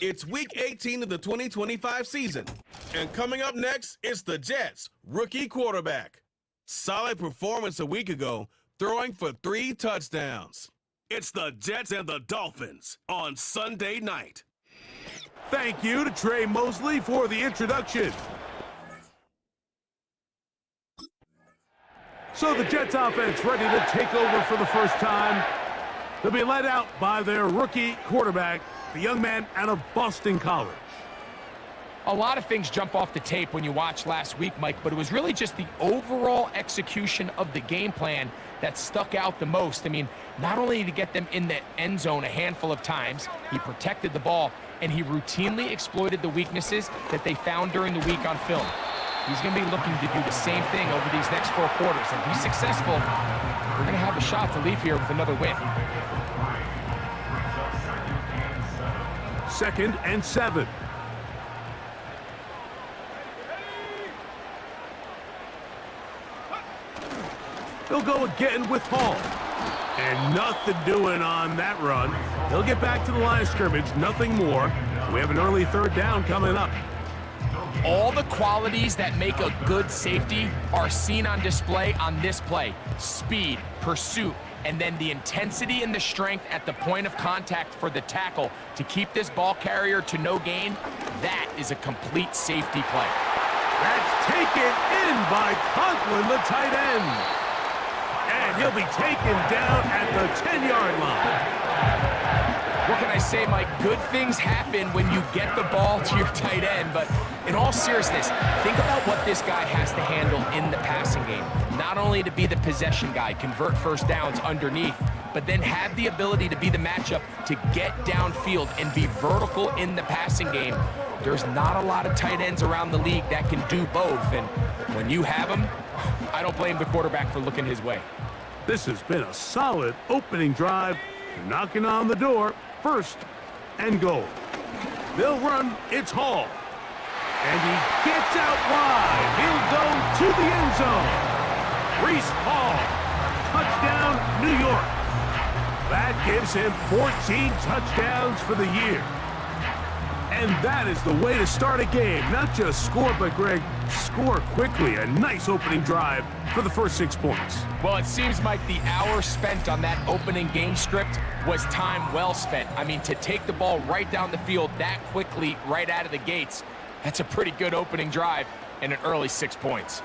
It's Week 18 of the 2025 season. And coming up next, it's the Jets' rookie quarterback. Solid performance a week ago, throwing for 3 touchdowns. It's the Jets and the Dolphins on Sunday night. Thank you to Trey Mosley for the introduction. So the Jets offense ready to take over for the first time. They'll be led out by their rookie quarterback, the young man out of Boston College. A lot of things jump off the tape when you watch last week, Mike, but it was really just the overall execution of the game plan that stuck out the most. I mean, not only did he get them in the end zone a handful of times, he protected the ball, and he routinely exploited the weaknesses that they found during the week on film. He's going to be looking to do the same thing over these next 4 quarters. If he's successful, we're going to have a shot to leave here with another win. 2nd and 7. They'll go again with Hall. And nothing doing on that run. They'll get back to the line of scrimmage, nothing more. We have an early 3rd down coming up. All the qualities that make a good safety are seen on display on this play. Speed, pursuit, and then the intensity and the strength at the point of contact for the tackle to keep this ball carrier to no gain. That is a complete safety play. That's taken in by Conklin, the tight end. And he'll be taken down at the 10-yard line. What can I say, Mike? Good things happen when you get the ball to your tight end, but in all seriousness, think about what this guy has to handle in the passing game. Not only to be the possession guy, convert first downs underneath, but then have the ability to be the matchup to get downfield and be vertical in the passing game. There's not a lot of tight ends around the league that can do both, and when you have them, I don't blame the quarterback for looking his way. This has been a solid opening drive. They're knocking on the door. 1st and goal. They'll run. It's Hall. And he gets out wide. He'll go to the end zone. Reese Hall. Touchdown, New York. That gives him 14 touchdowns for the year. And that is the way to start a game. Not just score, but, Greg, score quickly. A nice opening drive for the first 6 points. Well, it seems like the hour spent on that opening game script was time well spent. I mean, to take the ball right down the field that quickly right out of the gates, that's a pretty good opening drive and an early 6 points.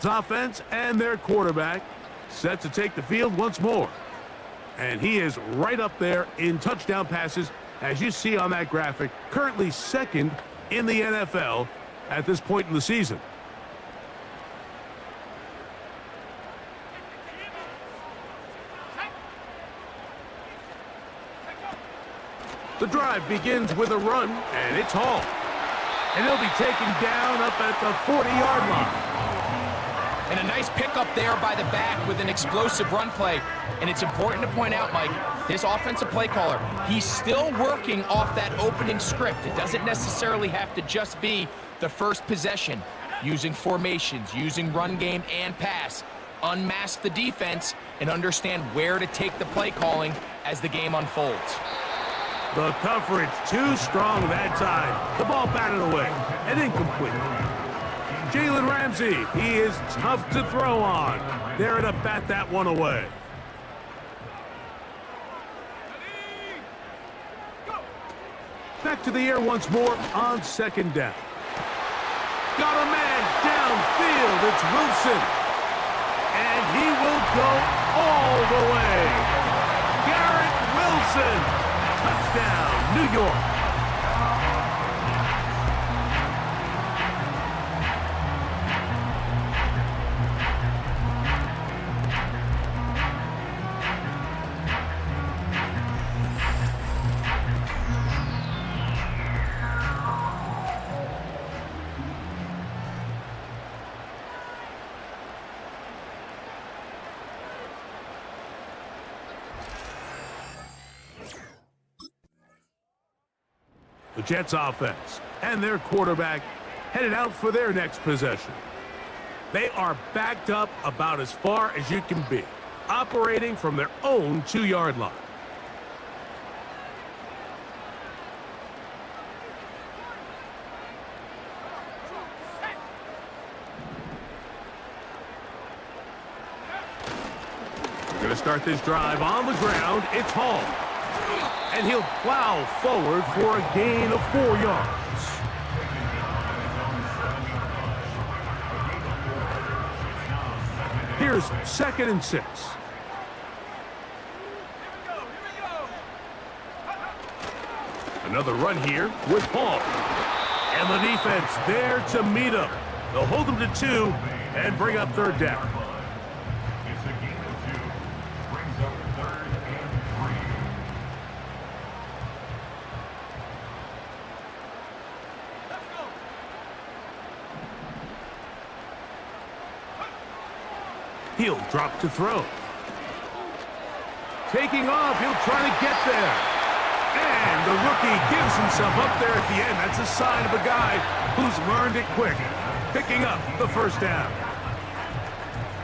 Offense and their quarterback set to take the field once more. And he is right up there in touchdown passes, as you see on that graphic, currently 2nd in the NFL at this point in the season. The drive begins with a run, and it's Hall. And he'll be taken down up at the 40-yard line. And a nice pickup there by the back with an explosive run play. And it's important to point out, Mike, this offensive play caller, he's still working off that opening script. It doesn't necessarily have to just be the first possession. Using formations, using run game and pass. Unmask the defense and understand where to take the play calling as the game unfolds. The coverage too strong that time. The ball batted away and incomplete. Jalen Ramsey, he is tough to throw on. There to bat that one away. Back to the air once more on 2nd down. Got a man downfield. It's Wilson. And he will go all the way. Garrett Wilson. Touchdown, New York. The Jets offense and their quarterback headed out for their next possession. They are backed up about as far as you can be, operating from their own 2-yard line. We're going to start this drive on the ground. It's Hall. And he'll plow forward for a gain of 4 yards. Here's 2nd and 6. Another run here with Hall. And the defense there to meet him. They'll hold him to 2 and bring up 3rd down. He'll drop to throw. Taking off, he'll try to get there. And the rookie gives himself up there at the end. That's a sign of a guy who's learned it quick. Picking up the 1st down.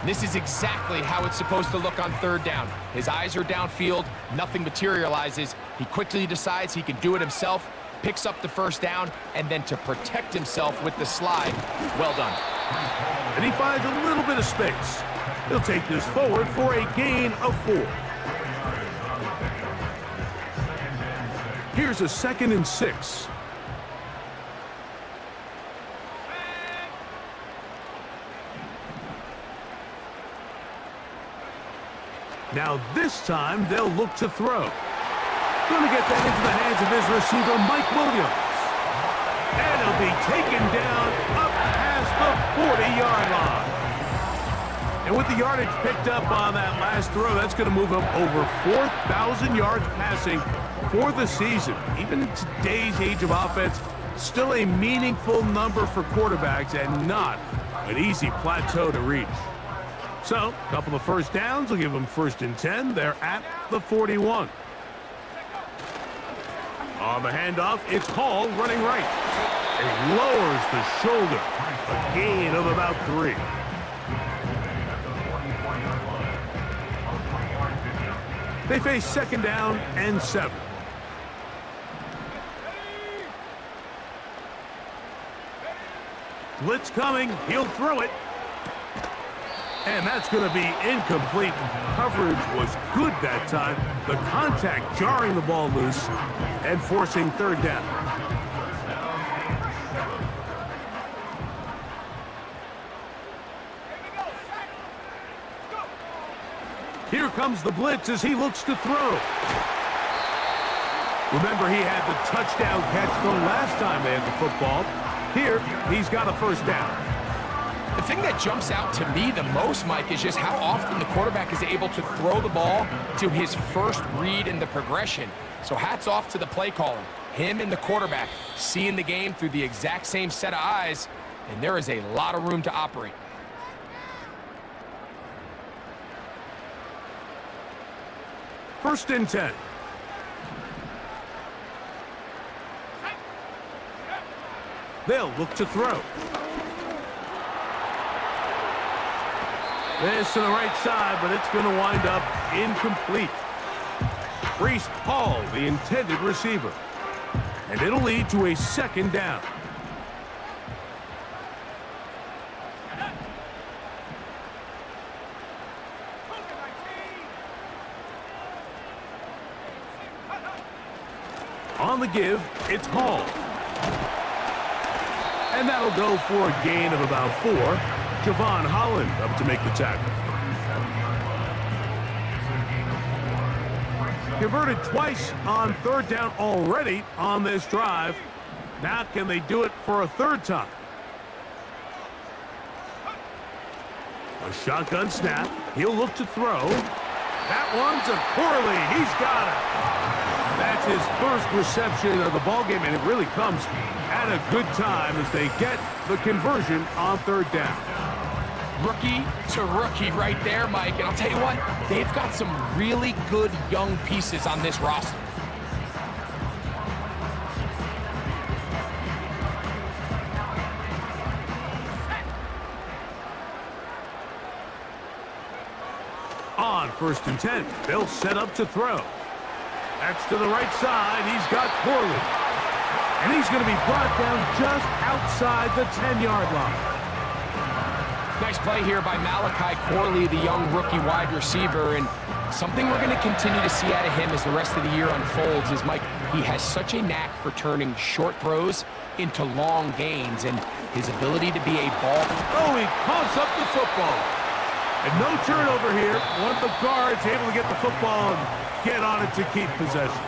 This is exactly how it's supposed to look on 3rd down. His eyes are downfield, nothing materializes. He quickly decides he can do it himself, picks up the 1st down, and then to protect himself with the slide, well done. And he finds a little bit of space. He'll take this forward for a gain of 4. Here's a 2nd and 6. Now this time they'll look to throw. Going to get that into the hands of his receiver, Mike Williams. And he'll be taken down up past the 40-yard line. And with the yardage picked up on that last throw, that's going to move him over 4,000 yards passing for the season. Even in today's age of offense, still a meaningful number for quarterbacks and not an easy plateau to reach. So, a couple of 1st downs will give them 1st and 10. They're at the 41. On the handoff, it's Hall running right. And he lowers the shoulder. A gain of about 3. They face 2nd down and 7. Blitz coming. He'll throw it. And that's going to be incomplete. Coverage was good that time. The contact jarring the ball loose and forcing 3rd down. Here comes the blitz as he looks to throw. Remember, he had the touchdown catch the last time they had the football. Here, he's got a 1st down. The thing that jumps out to me the most, Mike, is just how often the quarterback is able to throw the ball to his first read in the progression. So hats off to the play caller. Him and the quarterback seeing the game through the exact same set of eyes, and there is a lot of room to operate. First and 10. They'll look to throw. This to the right side, but it's going to wind up incomplete. Breece Hall, the intended receiver. And it'll lead to a 2nd down. On the give, it's Hall. And that'll go for a gain of about 4. Javon Holland up to make the tackle. Converted twice on 3rd down already on this drive. Now can they do it for a 3rd time? A shotgun snap. He'll look to throw. That one's a poorly. He's got it. That's his first reception of the ballgame, and it really comes at a good time as they get the conversion on 3rd down. Rookie to rookie right there, Mike. And I'll tell you what, they've got some really good young pieces on this roster. first and 10. They'll set up to throw. That's to the right side. He's got Corley. And he's going to be brought down just outside the 10-yard line. Nice play here by Malachi Corley, the young rookie wide receiver, and something we're going to continue to see out of him as the rest of the year unfolds is, Mike, he has such a knack for turning short throws into long gains, and his ability to be a ball. Oh, he coughs up the football. And no turnover here. One of the guards able to get the football and get on it to keep possession.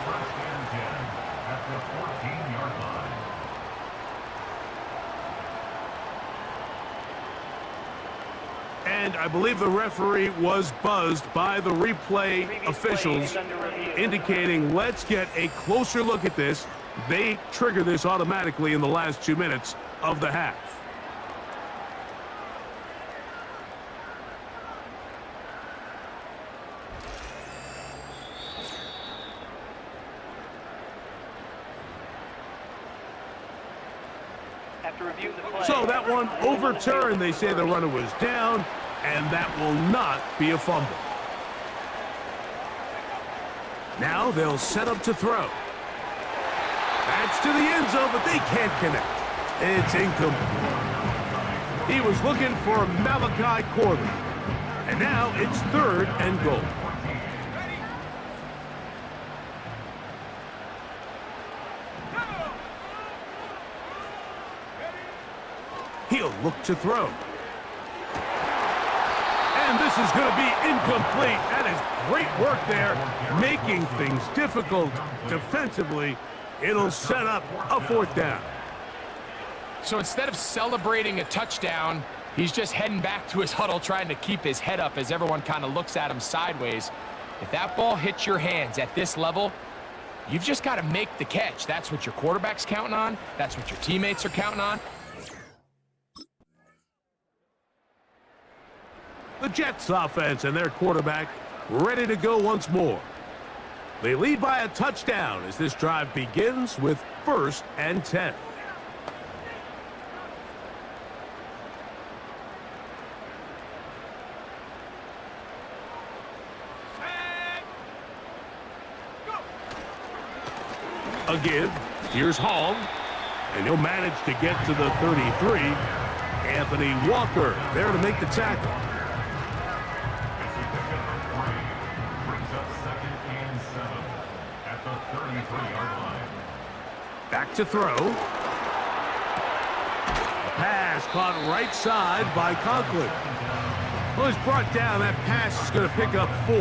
And I believe the referee was buzzed by the replay officials, indicating let's get a closer look at this. They trigger this automatically in the last 2 minutes of the half. So that one overturned. They say the runner was down, and that will not be a fumble. Now they'll set up to throw. That's to the end zone, but they can't connect. It's incomplete. He was looking for Malachi Corley. And now it's 3rd and goal. He'll look to throw. And this is going to be incomplete. That is great work there, making things difficult defensively. It'll set up a 4th down. So instead of celebrating a touchdown, he's just heading back to his huddle trying to keep his head up as everyone kind of looks at him sideways. If that ball hits your hands at this level, you've just got to make the catch. That's what your quarterback's counting on. That's what your teammates are counting on. The Jets offense and their quarterback ready to go once more. They lead by a touchdown as this drive begins with 1st and 10. A give. Here's Hall. And he'll manage to get to the 33. Anthony Walker there to make the tackle. Back to throw. A pass caught right side by Conklin. Well, he's brought down. That pass is going to pick up 4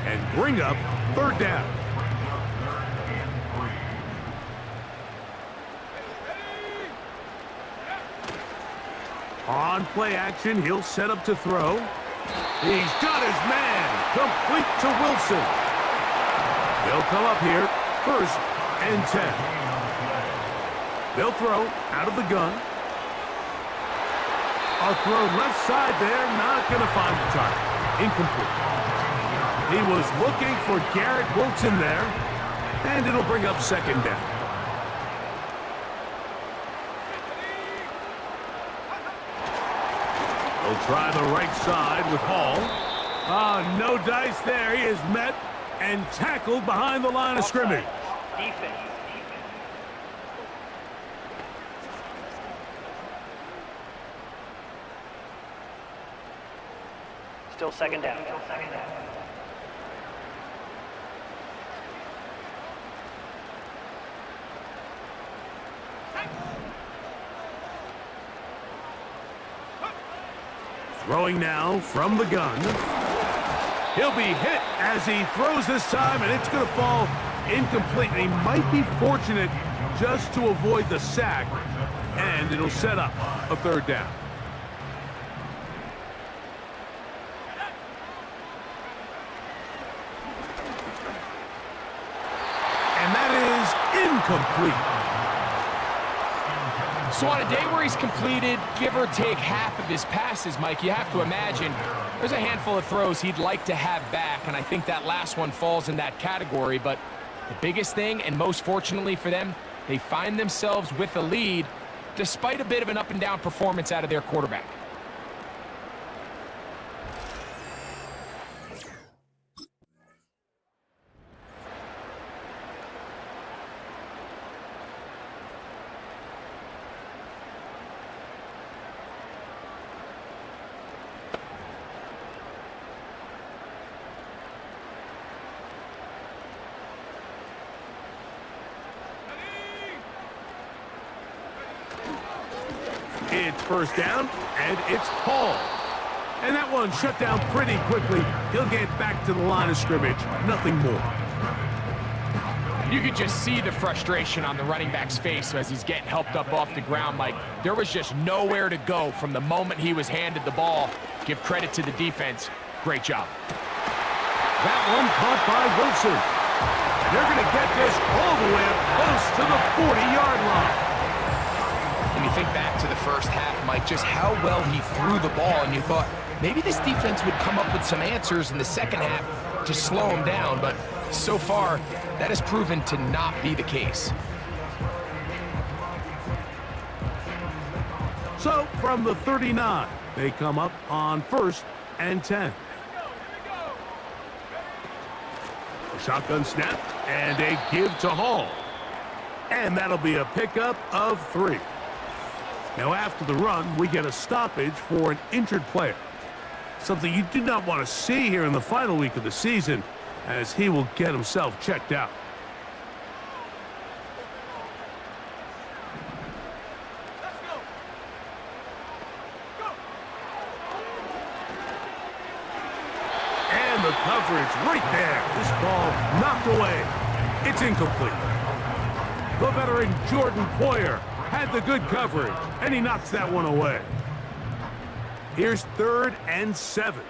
and bring up 3rd down. On play action, he'll set up to throw. He's got his man. Complete to Wilson. They'll come up here. 1st and 10. They'll throw out of the gun. A throw left side there, not going to find the target. Incomplete. He was looking for Garrett Wilson there, and it'll bring up 2nd down. They'll try the right side with Hall. No dice there. He is met and tackled behind the line of scrimmage. Defense. Still 2nd down. Throwing now from the gun. He'll be hit as he throws this time, and it's going to fall incomplete. He might be fortunate just to avoid the sack, and it'll set up a 3rd down. And that is incomplete. So on a day where he's completed, give or take half of his passes, Mike, you have to imagine there's a handful of throws he'd like to have back, and I think that last one falls in that category. But the biggest thing, and most fortunately for them, they find themselves with a lead despite a bit of an up-and-down performance out of their quarterback. It's first down, and it's Hall. And that one shut down pretty quickly. He'll get back to the line of scrimmage. Nothing more. You could just see the frustration on the running back's face as he's getting helped up off the ground. Like, there was just nowhere to go from the moment he was handed the ball. Give credit to the defense. Great job. That one caught by Wilson. They're going to get this all the way up close to the 40-yard line. When you think back to the first half, Mike, just how well he threw the ball, and you thought maybe this defense would come up with some answers in the second half to slow him down, but so far, that has proven to not be the case. So, from the 39, they come up on 1st and 10. A shotgun snap, and a give to Hall. And that'll be a pickup of 3. Now, after the run, we get a stoppage for an injured player. Something you do not want to see here in the final week of the season, as he will get himself checked out. And the coverage right there. This ball knocked away. It's incomplete. The veteran Jordan Poyer had the good coverage, and he knocks that one away. Here's 3rd and 7.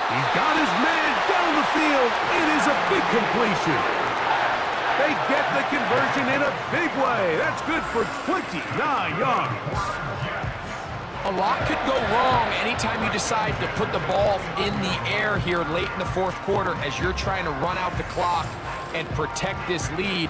He's got his man down the field. It is a big completion. They get the conversion in a big way. That's good for 29 yards. A lot could go wrong anytime you decide to put the ball in the air here late in the 4th quarter as you're trying to run out the clock and protect this lead.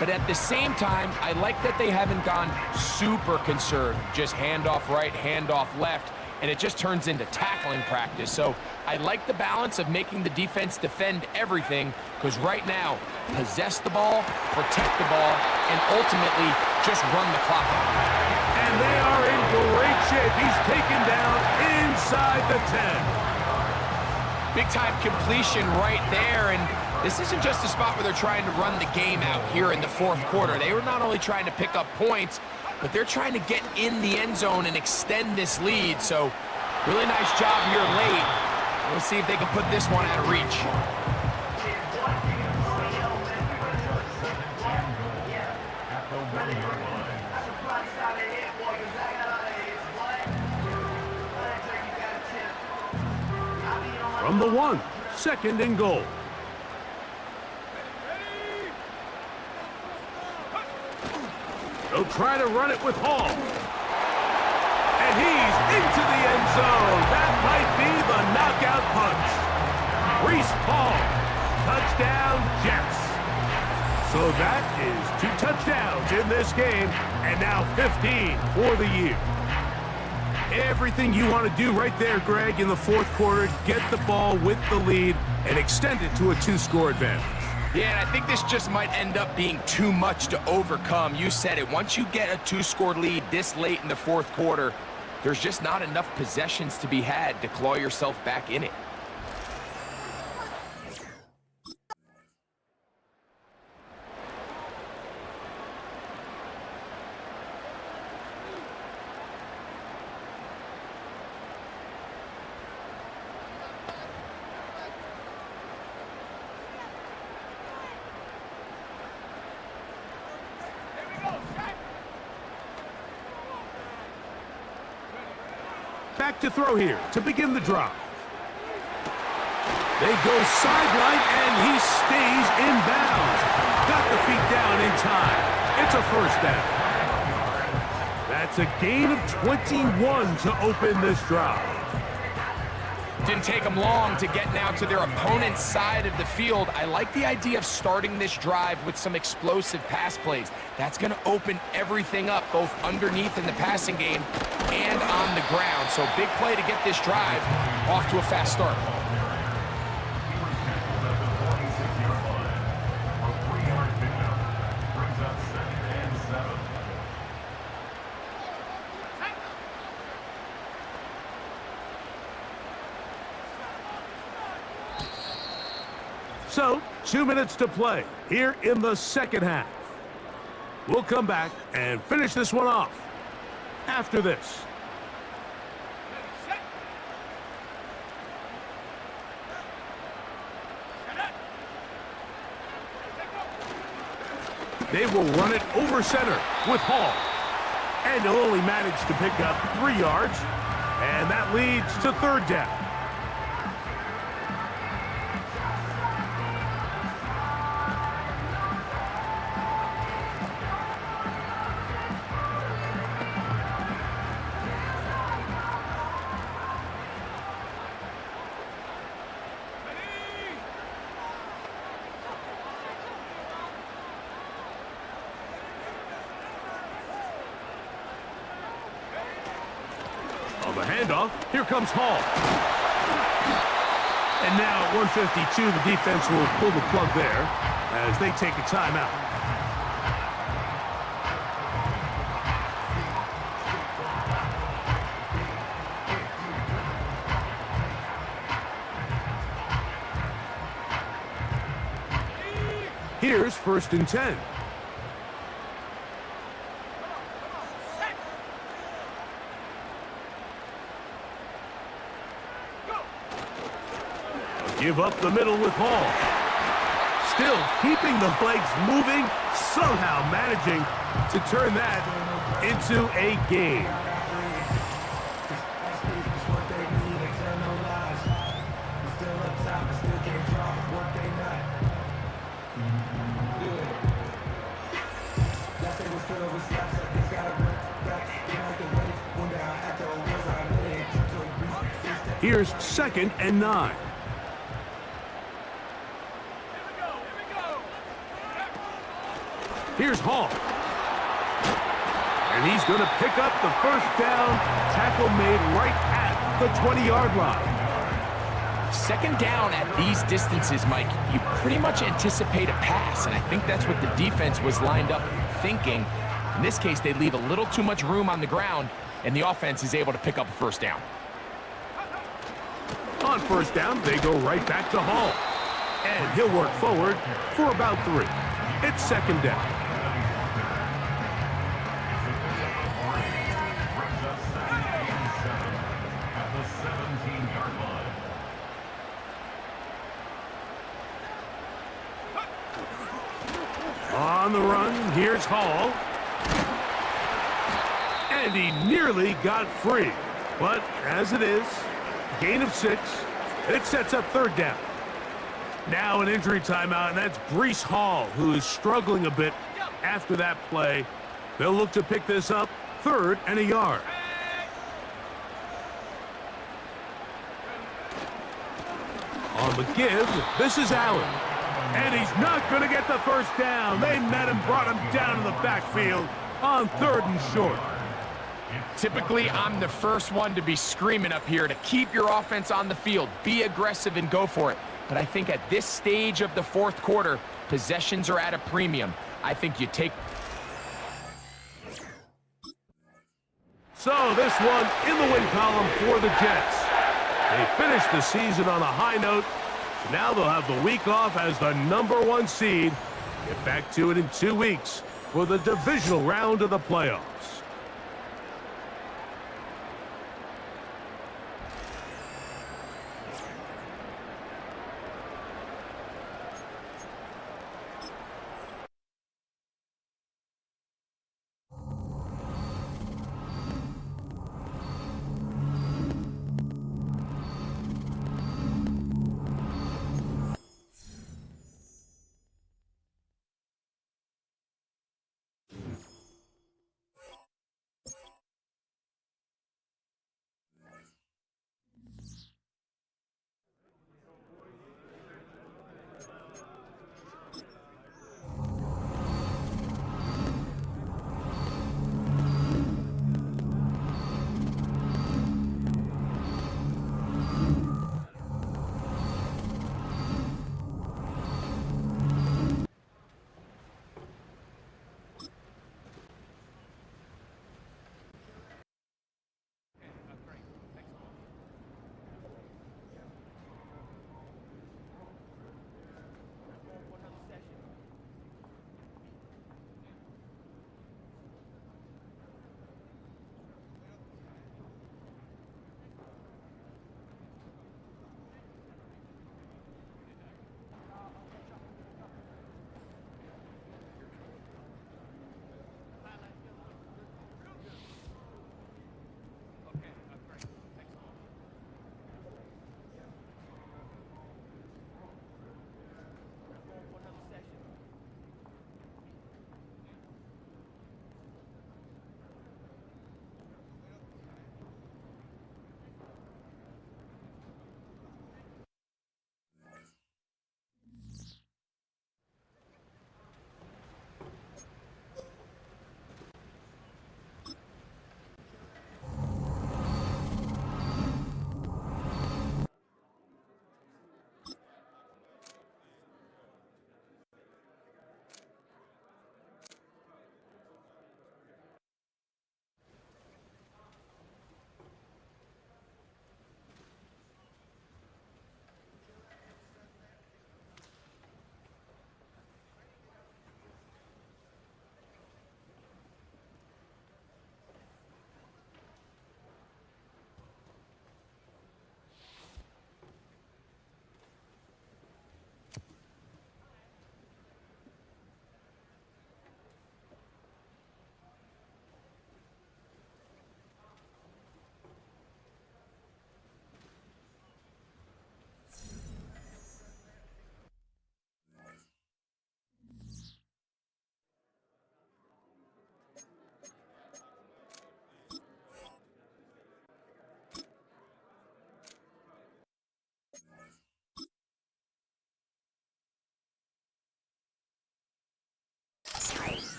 But at the same time, I like that they haven't gone super conserved. Just handoff right, handoff left, and it just turns into tackling practice. So I like the balance of making the defense defend everything, because right now, possess the ball, protect the ball, and ultimately just run the clock out. And they are in great shape. He's taken down inside the 10. Big-time completion right there, and this isn't just a spot where they're trying to run the game out here in the 4th quarter. They were not only trying to pick up points, but they're trying to get in the end zone and extend this lead. So, really nice job here late. Let's see if they can put this one out of reach. From the 1, 2nd and goal. They'll try to run it with Hall. And he's into the end zone. That might be the knockout punch. Reese Hall. Touchdown, Jets. So that is 2 touchdowns in this game, and now 15 for the year. Everything you want to do right there, Greg, in the 4th quarter, get the ball with the lead and extend it to a 2-score advantage. Yeah, and I think this just might end up being too much to overcome. You said it. Once you get a 2-score lead this late in the 4th quarter, there's just not enough possessions to be had to claw yourself back in it. Back to throw here to begin the drive. They go sideline, and he stays in bounds. Got the feet down in time. It's a first down. That's a gain of 21 to open this drive. Didn't take them long to get now to their opponent's side of the field. I like the idea of starting this drive with some explosive pass plays. That's going to open everything up, both underneath in the passing game and on the ground. So big play to get this drive off to a fast start. So, 2 minutes to play here in the second half. We'll come back and finish this one off after this. They will run it over center with Hall. And he'll only manage to pick up 3 yards. And that leads to third down. On the handoff, here comes Hall. And now at 1:52, the defense will pull the plug there as they take a timeout. Here's 1st and 10. Give up the middle with Hall. Still keeping the legs moving, somehow managing to turn that into a gain. Here's 2nd and 9. Here's Hall. And he's going to pick up the first down. Tackle made right at the 20-yard line. 2nd down at these distances, Mike, you pretty much anticipate a pass, and I think that's what the defense was lined up thinking. In this case, they leave a little too much room on the ground, and the offense is able to pick up a first down. On 1st down, they go right back to Hall. And he'll work forward for about 3. It's 2nd down. On the run, here's Hall. And he nearly got free. But as it is, gain of 6, and it sets up 3rd down. Now an injury timeout, and that's Breece Hall, who is struggling a bit after that play. They'll look to pick this up 3rd and a yard. On the give, this is Allen. And he's not going to get the first down. They met him, brought him down to the backfield on 3rd and short. Typically, I'm the first one to be screaming up here to keep your offense on the field, be aggressive and go for it. But I think at this stage of the 4th quarter, possessions are at a premium. I think you take... So this one in the win column for the Jets. They finished the season on a high note. Now they'll have the week off as the #1 seed. Get back to it in 2 weeks for the divisional round of the playoffs.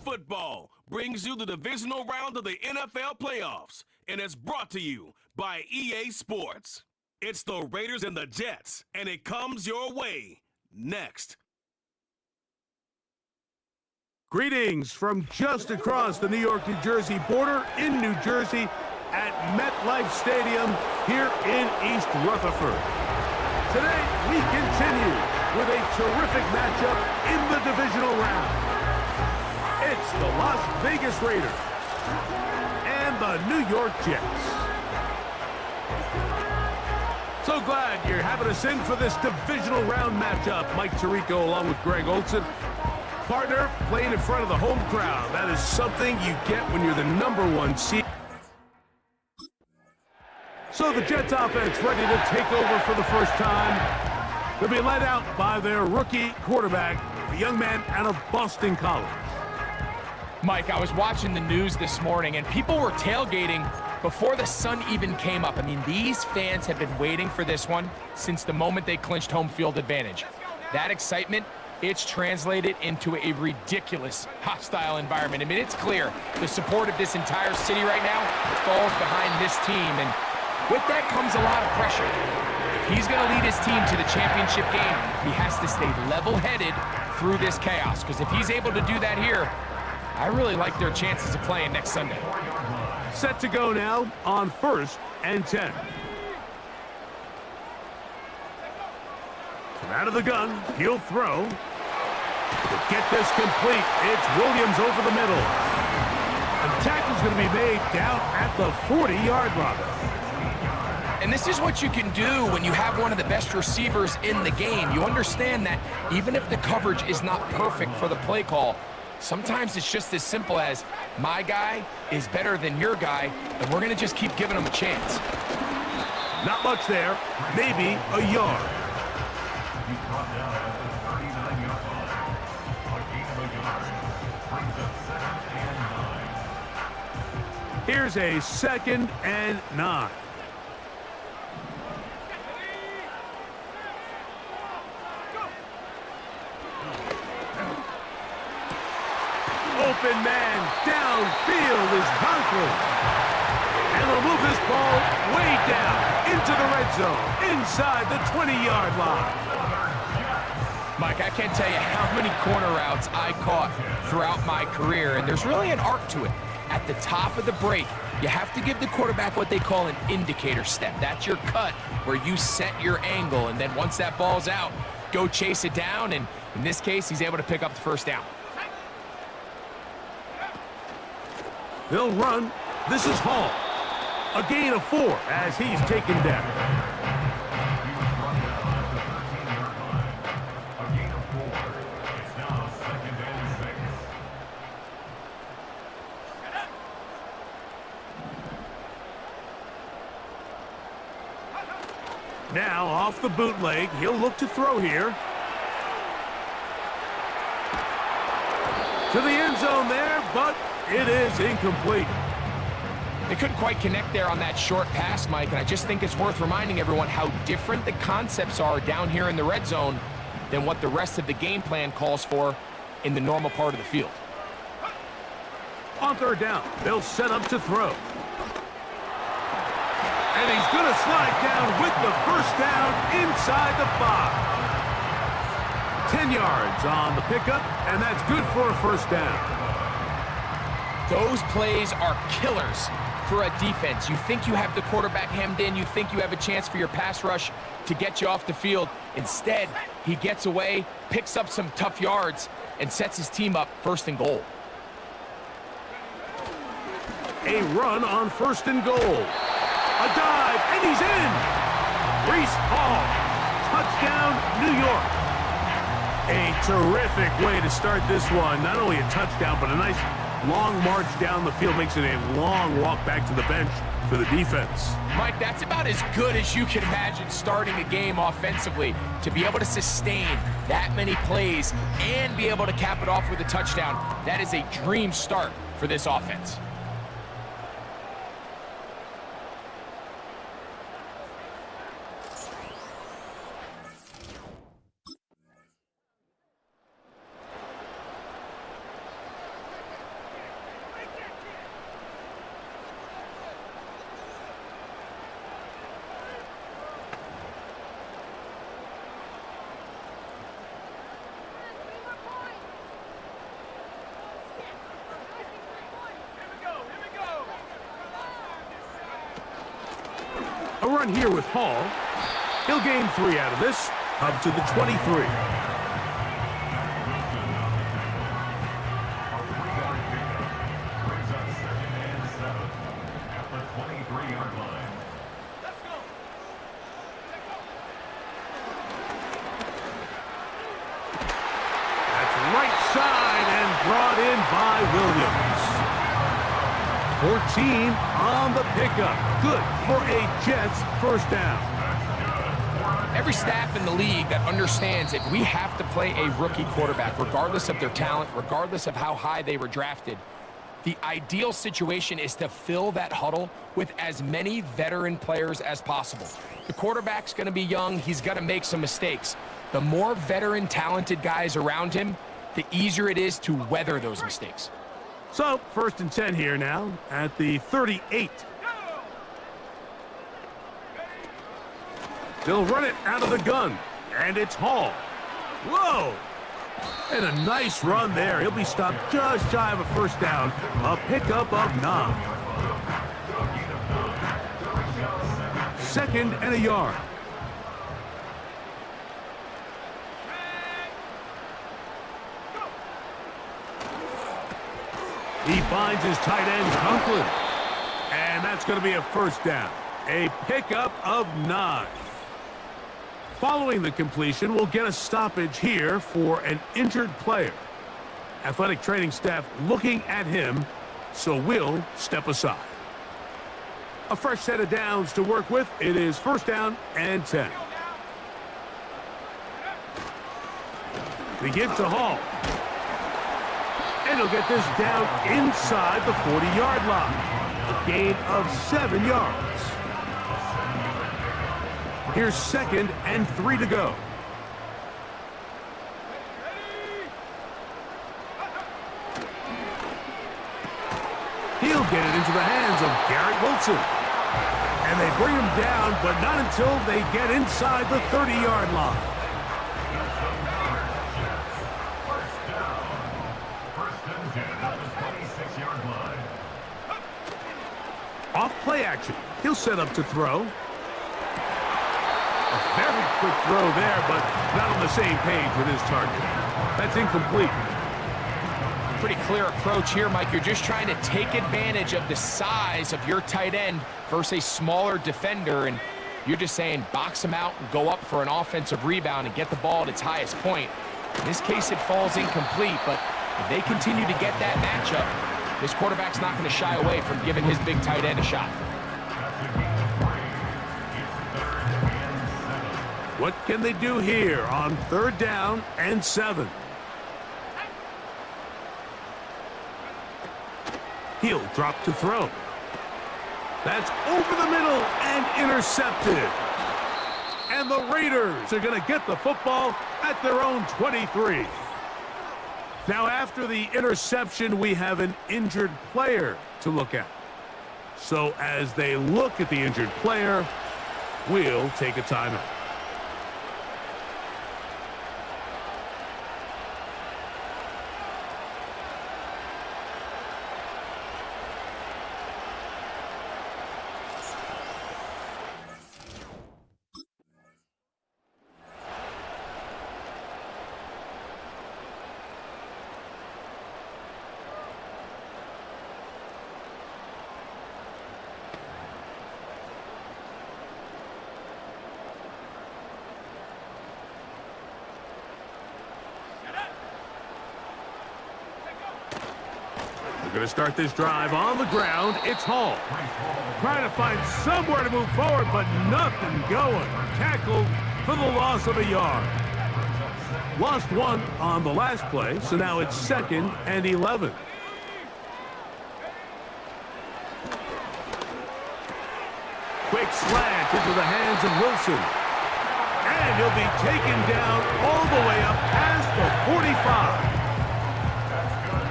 Football brings you the divisional round of the NFL playoffs, and it's brought to you by EA Sports. It's the Raiders and the Jets, and it comes your way next. Greetings from just across the New York-New Jersey border in New Jersey at MetLife Stadium here in East Rutherford. Today, we continue with a terrific matchup in the divisional round. It's the Las Vegas Raiders and the New York Jets. So glad you're having us in for this divisional round matchup. Mike Tirico along with Greg Olson. Partner, playing in front of the home crowd. That is something you get when you're the #1 seed. So the Jets offense ready to take over for the first time. They'll be led out by their rookie quarterback, a young man out of Boston College. Mike, I was watching the news this morning, and people were tailgating before the sun even came up. I mean, these fans have been waiting for this one since the moment they clinched home field advantage. That excitement, it's translated into a ridiculous, hostile environment. I mean, it's clear the support of this entire city right now falls behind this team, and with that comes a lot of pressure. If he's going to lead his team to the championship game, he has to stay level-headed through this chaos, because if he's able to do that here, I really like their chances of playing next Sunday. Set to go now on 1st and 10. From out of the gun, he'll throw. To get this complete, it's Williams over the middle. And the tackle's going to be made down at the 40-yard line. And this is what you can do when you have one of the best receivers in the game. You understand that even if the coverage is not perfect for the play call, sometimes it's just as simple as, my guy is better than your guy, and we're going to just keep giving him a chance. Not much there, maybe a yard. Here's a 2nd and 9. Open man downfield is Conklin. And they'll move this ball way down into the red zone, inside the 20-yard line. Mike, I can't tell you how many corner routes I caught throughout my career, and there's really an arc to it. At the top of the break, you have to give the quarterback what they call an indicator step. That's your cut where you set your angle, and then once that ball's out, go chase it down, and in this case, he's able to pick up the first down. They'll run. This is Hall. A gain of 4 as he's taken down. Now off the bootleg, he'll look to throw here. To the end zone there, but it is incomplete. They couldn't quite connect there on that short pass, Mike, and I just think it's worth reminding everyone how different the concepts are down here in the red zone than what the rest of the game plan calls for in the normal part of the field. On 3rd down, they'll set up to throw. And he's going to slide down with the first down inside the 5. 10 yards on the pickup, and that's good for a first down. Those plays are killers for a defense. You think you have the quarterback hemmed in. You think you have a chance for your pass rush to get you off the field. Instead, he gets away, picks up some tough yards, and sets his team up 1st and goal. A run on 1st and goal. A dive, and he's in! Breece Hall, touchdown, New York. A terrific way to start this one. Not only a touchdown, but a nice long march down the field. Makes it a long walk back to the bench for the defense. Mike, that's about as good as you can imagine starting a game offensively. To be able to sustain that many plays and be able to cap it off with a touchdown, that is a dream start for this offense. run here with Hall. He'll gain 3 out of this, up to the 23. Right side and brought in by Williams. 14 on the pickup. Good for a Jets first down. Every staff in the league that understands if we have to play a rookie quarterback, regardless of their talent, regardless of how high they were drafted, the ideal situation is to fill that huddle with as many veteran players as possible. The quarterback's going to be young. He's going to make some mistakes. The more veteran, talented guys around him, the easier it is to weather those mistakes. So, 1st and 10 here now at the 38. They'll run it out of the gun, and it's Hall. Whoa! And a nice run there. He'll be stopped just shy of a first down. A pickup of 9. 2nd and a yard. He finds his tight end, Conklin. And that's going to be a first down. A pickup of 9. Following the completion, we'll get a stoppage here for an injured player. Athletic training staff looking at him, so we'll step aside. A fresh set of downs to work with. It is 1st down and 10. The give to Hall. And he'll get this down inside the 40-yard line. A gain of 7 yards. Here's 2nd and 3 to go. He'll get it into the hands of Garrett Wilson. And they bring him down, but not until they get inside the 30-yard line. Off play action. He'll set up to throw. A very quick throw there, but not on the same page with his target. That's incomplete. Pretty clear approach here, Mike. You're just trying to take advantage of the size of your tight end versus a smaller defender, and you're just saying box him out and go up for an offensive rebound and get the ball at its highest point. In this case, it falls incomplete, but if they continue to get that matchup, this quarterback's not going to shy away from giving his big tight end a shot. What can they do here on 3rd down and 7? He'll drop to throw. That's over the middle and intercepted. And the Raiders are going to get the football at their own 23. Now, after the interception, we have an injured player to look at. So as they look at the injured player, we'll take a timeout. Going to start this drive on the ground. It's Hall. Trying to find somewhere to move forward, but nothing going. Tackled for the loss of a yard. Lost 1 on the last play, so now it's 2nd and 11. Quick slant into the hands of Wilson. And he'll be taken down all the way up past the 45.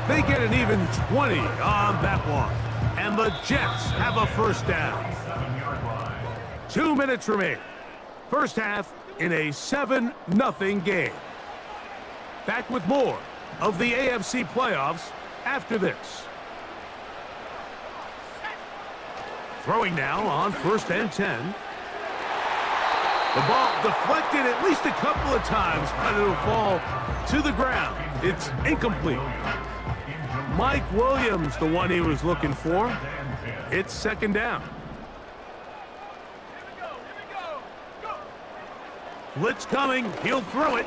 They get an even 20 on that one. And the Jets have a first down. 2 minutes remain. First half in a 7-0 game. Back with more of the AFC playoffs after this. Throwing now on 1st and 10. The ball deflected at least a couple of times, but it'll fall to the ground. It's incomplete. Mike Williams, the one he was looking for. It's second down. Blitz coming. He'll throw it.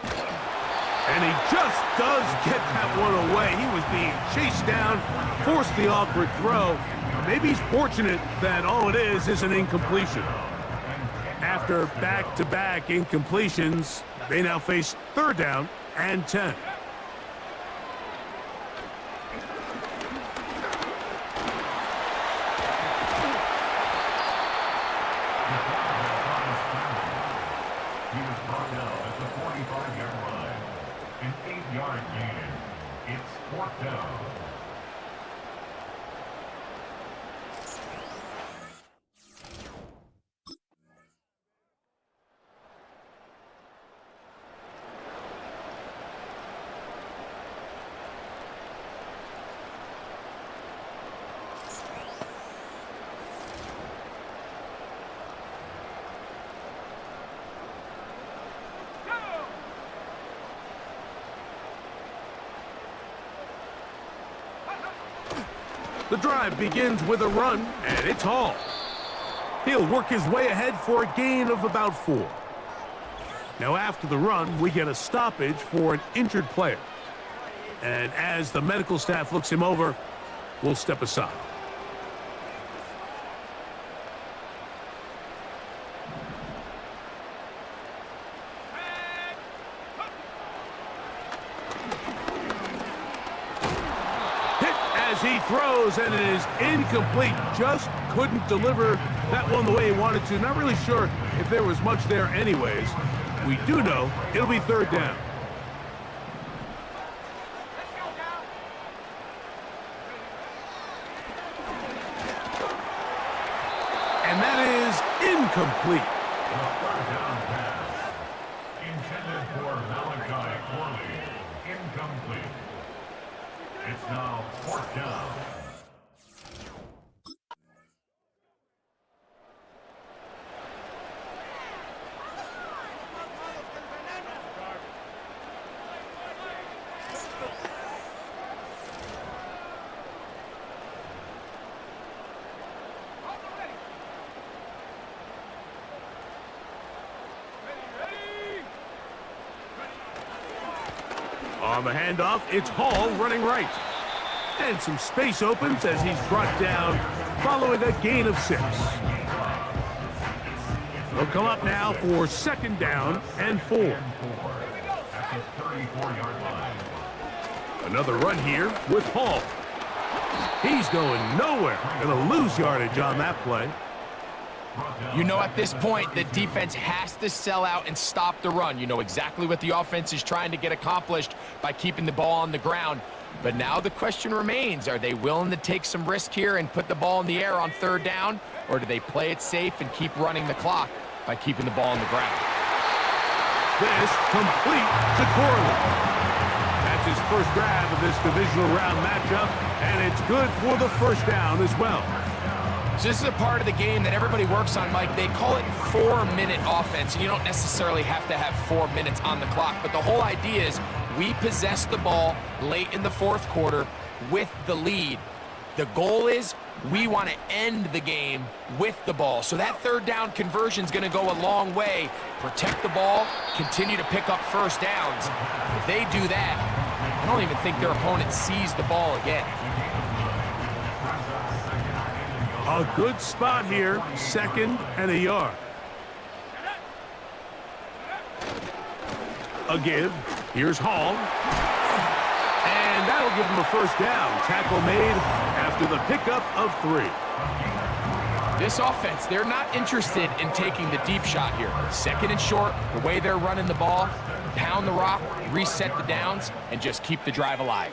And he just does get that one away. He was being chased down, forced the awkward throw. Maybe he's fortunate that all it is an incompletion. After back-to-back incompletions, they now face third down and 10. He was brought down at the 45-yard line. An 8-yard gain. It's fourth down. The drive begins with a run, and it's Hall. He'll work his way ahead for a gain of about 4. Now after the run, we get a stoppage for an injured player. And as the medical staff looks him over, we'll step aside. He throws, and it is incomplete. Just couldn't deliver that one the way he wanted to. Not really sure if there was much there anyways. We do know it'll be third down. And that is incomplete. The third down pass. Intended for Malachi Corley. Incomplete. It's now fourth down. On the handoff, it's Hall running right. And some space opens as he's brought down following a gain of 6. They'll come up now for second down and 4. At the 34-yard line. Another run here with Hall. He's going nowhere. Going to lose yardage on that play. You know, at this point, the defense has to sell out and stop the run. You know exactly what the offense is trying to get accomplished by keeping the ball on the ground. But now the question remains, are they willing to take some risk here and put the ball in the air on third down? Or do they play it safe and keep running the clock by keeping the ball on the ground? This complete to Corley. That's his first grab of this divisional round matchup, and it's good for the first down as well. So this is a part of the game that everybody works on, Mike. They call it 4-minute offense. You don't necessarily have to have 4 minutes on the clock, but the whole idea is we possess the ball late in the fourth quarter with the lead. The goal is we want to end the game with the ball. So that third down conversion is going to go a long way. Protect the ball, continue to pick up first downs. If they do that, I don't even think their opponent sees the ball again. A good spot here, second and a yard. A give. Here's Hall. And that'll give him a first down. Tackle made after the pickup of 3. This offense, they're not interested in taking the deep shot here. Second and short, the way they're running the ball, pound the rock, reset the downs, and just keep the drive alive.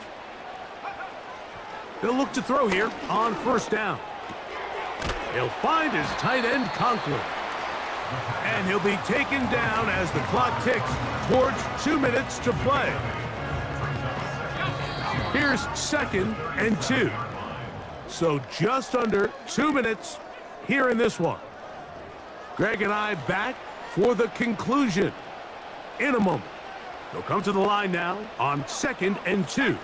They'll look to throw here on first down. He'll find his tight end, Conklin. And he'll be taken down as the clock ticks towards 2 minutes to play. Here's second and 2. So just under 2 minutes here in this one. Greg and I back for the conclusion. In a moment, they'll come to the line now on 2nd and 2.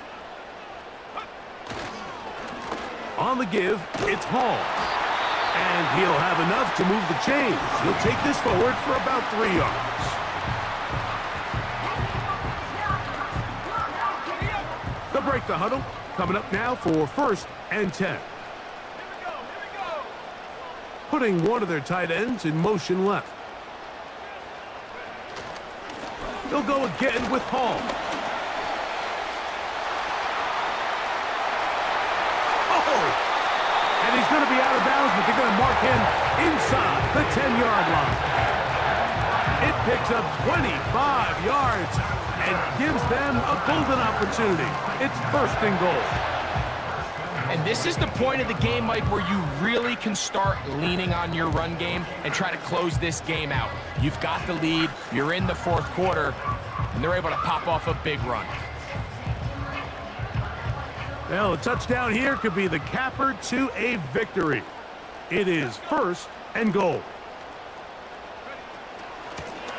On the give, it's Hall. And he'll have enough to move the chains. He'll take this forward for about 3 yards. They'll break the huddle. Coming up now for 1st and 10. Putting one of their tight ends in motion left. They'll go again with Hall. Oh! And he's going to be out of bounds, but they're going to mark him inside the 10-yard line. It picks up 25 yards and gives them a golden opportunity. It's 1st and goal. And this is the point of the game, Mike, where you really can start leaning on your run game and try to close this game out. You've got the lead, you're in the 4th quarter, and they're able to pop off a big run. Well, a touchdown here could be the capper to a victory. It is 1st and goal.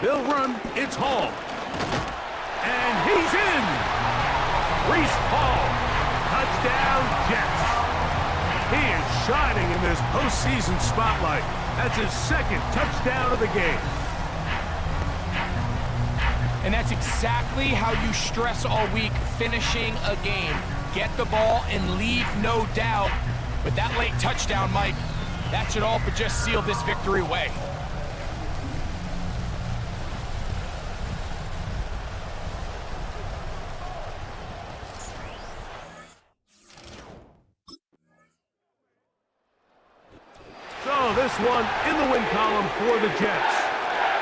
They'll run, it's Hall. And he's in! Reese Hall, touchdown Jets. He is shining in this postseason spotlight. That's his 2nd touchdown of the game. And that's exactly how you stress all week, finishing a game. Get the ball and leave no doubt. But that late touchdown, Mike, that should all but just seal this victory away. So this one in the win column for the Jets.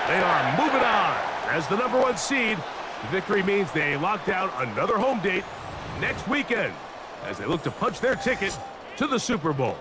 They are moving on as the #1 seed. The victory means they lock down another home date next weekend as they look to punch their ticket to the Super Bowl.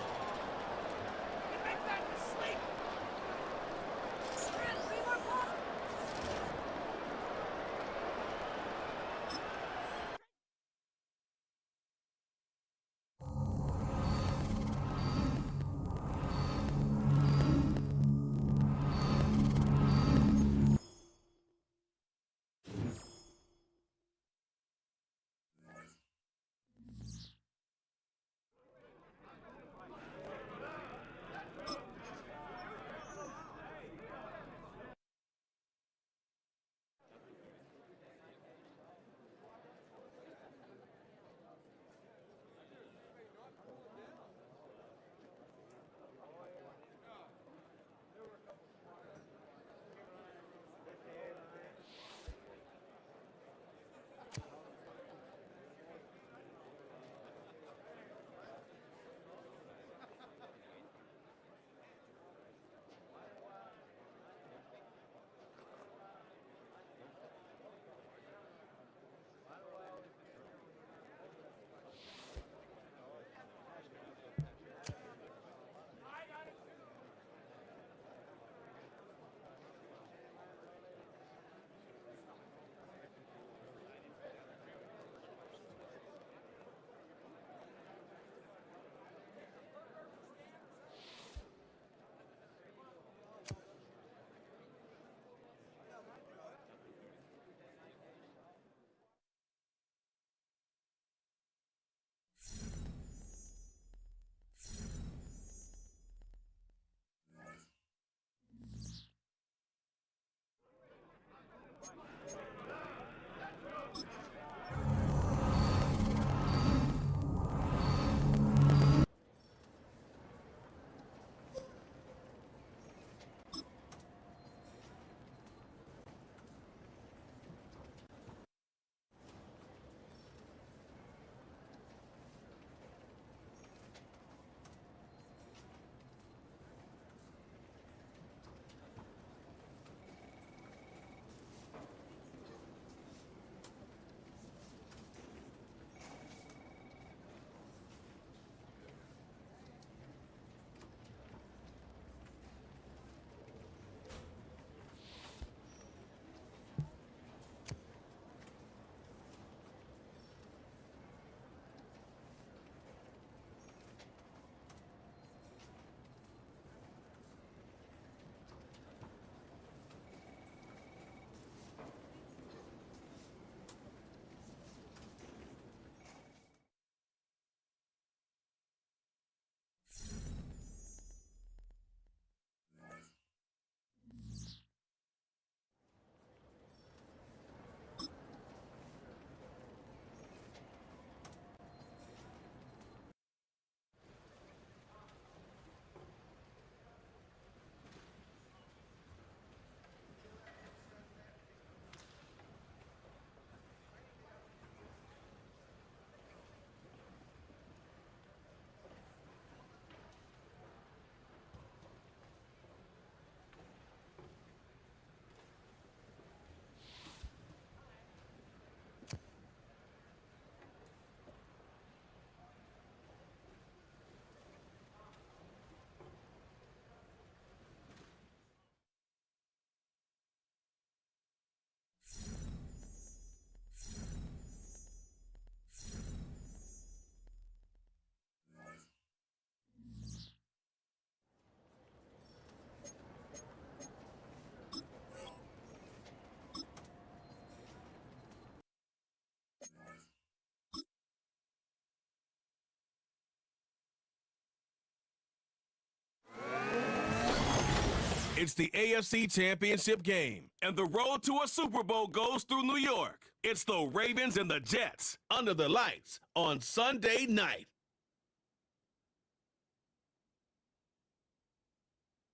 It's the AFC Championship game, and the road to a Super Bowl goes through New York. It's the Ravens and the Jets under the lights on Sunday night.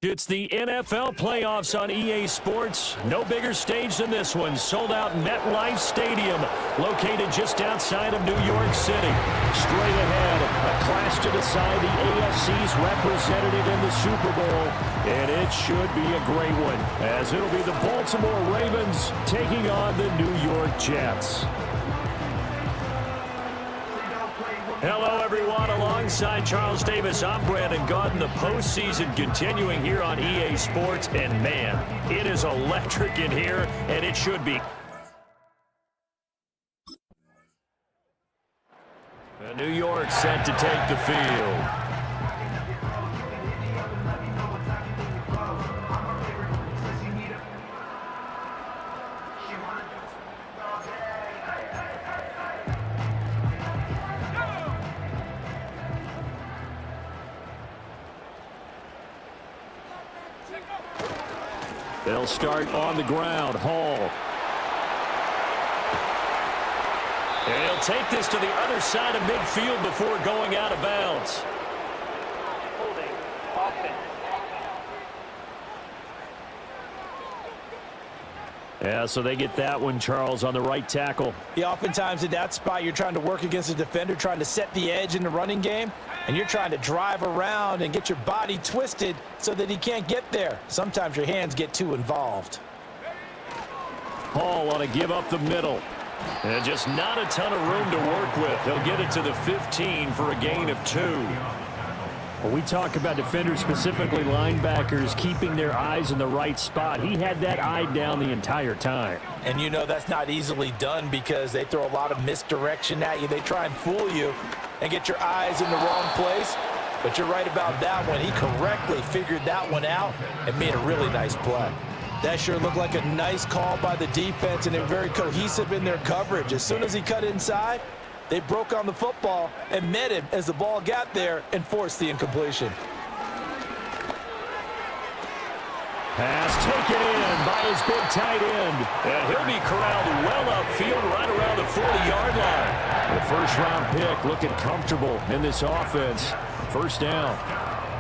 It's the NFL playoffs on EA Sports. No bigger stage than this one. Sold out MetLife Stadium, located just outside of New York City. Straight ahead, a clash to decide the AFC's representative in the Super Bowl. And it should be a great one, as it'll be the Baltimore Ravens taking on the New York Jets. Hello, everyone. Alongside Charles Davis, I'm Brandon Gaudin. The postseason continuing here on EA Sports. And, man, it is electric in here, and it should be. New York set to take the field. They'll start on the ground. Hall. And he'll take this to the other side of midfield before going out of bounds. Holding. Offense. Yeah, so they get that one, Charles, on the right tackle. Yeah, oftentimes in that spot, you're trying to work against a defender, trying to set the edge in the running game, and you're trying to drive around and get your body twisted so that he can't get there. Sometimes your hands get too involved. Hall on a give up the middle. And just not a ton of room to work with. He'll get it to the 15 for a gain of 2. When we talk about defenders, specifically linebackers, keeping their eyes in the right spot, he had that eye down the entire time. And you know that's not easily done because they throw a lot of misdirection at you. They try and fool you and get your eyes in the wrong place. But you're right about that one. He correctly figured that one out and made a really nice play. That sure looked like a nice call by the defense, and they're very cohesive in their coverage. As soon as he cut inside, they broke on the football and met him as the ball got there and forced the incompletion. Pass taken in by his big tight end. And he'll be corralled well upfield right around the 40-yard line. The first-round pick looking comfortable in this offense. First down.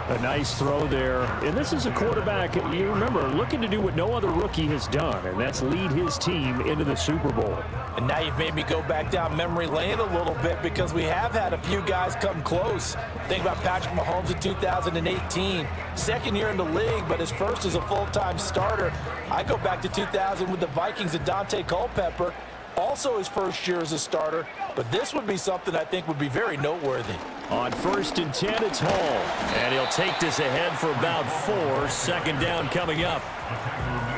A nice throw there. And this is a quarterback, you remember, looking to do what no other rookie has done, and that's lead his team into the Super Bowl. And now you've made me go back down memory lane a little bit because we have had a few guys come close. Think about Patrick Mahomes in 2018. Second year in the league, but his first as a full-time starter. I go back to 2000 with the Vikings and Dante Culpepper. Also his first year as a starter, but this would be something I think would be very noteworthy. On 1st and 10, it's Hall. And he'll take this ahead for about 4. Second down coming up.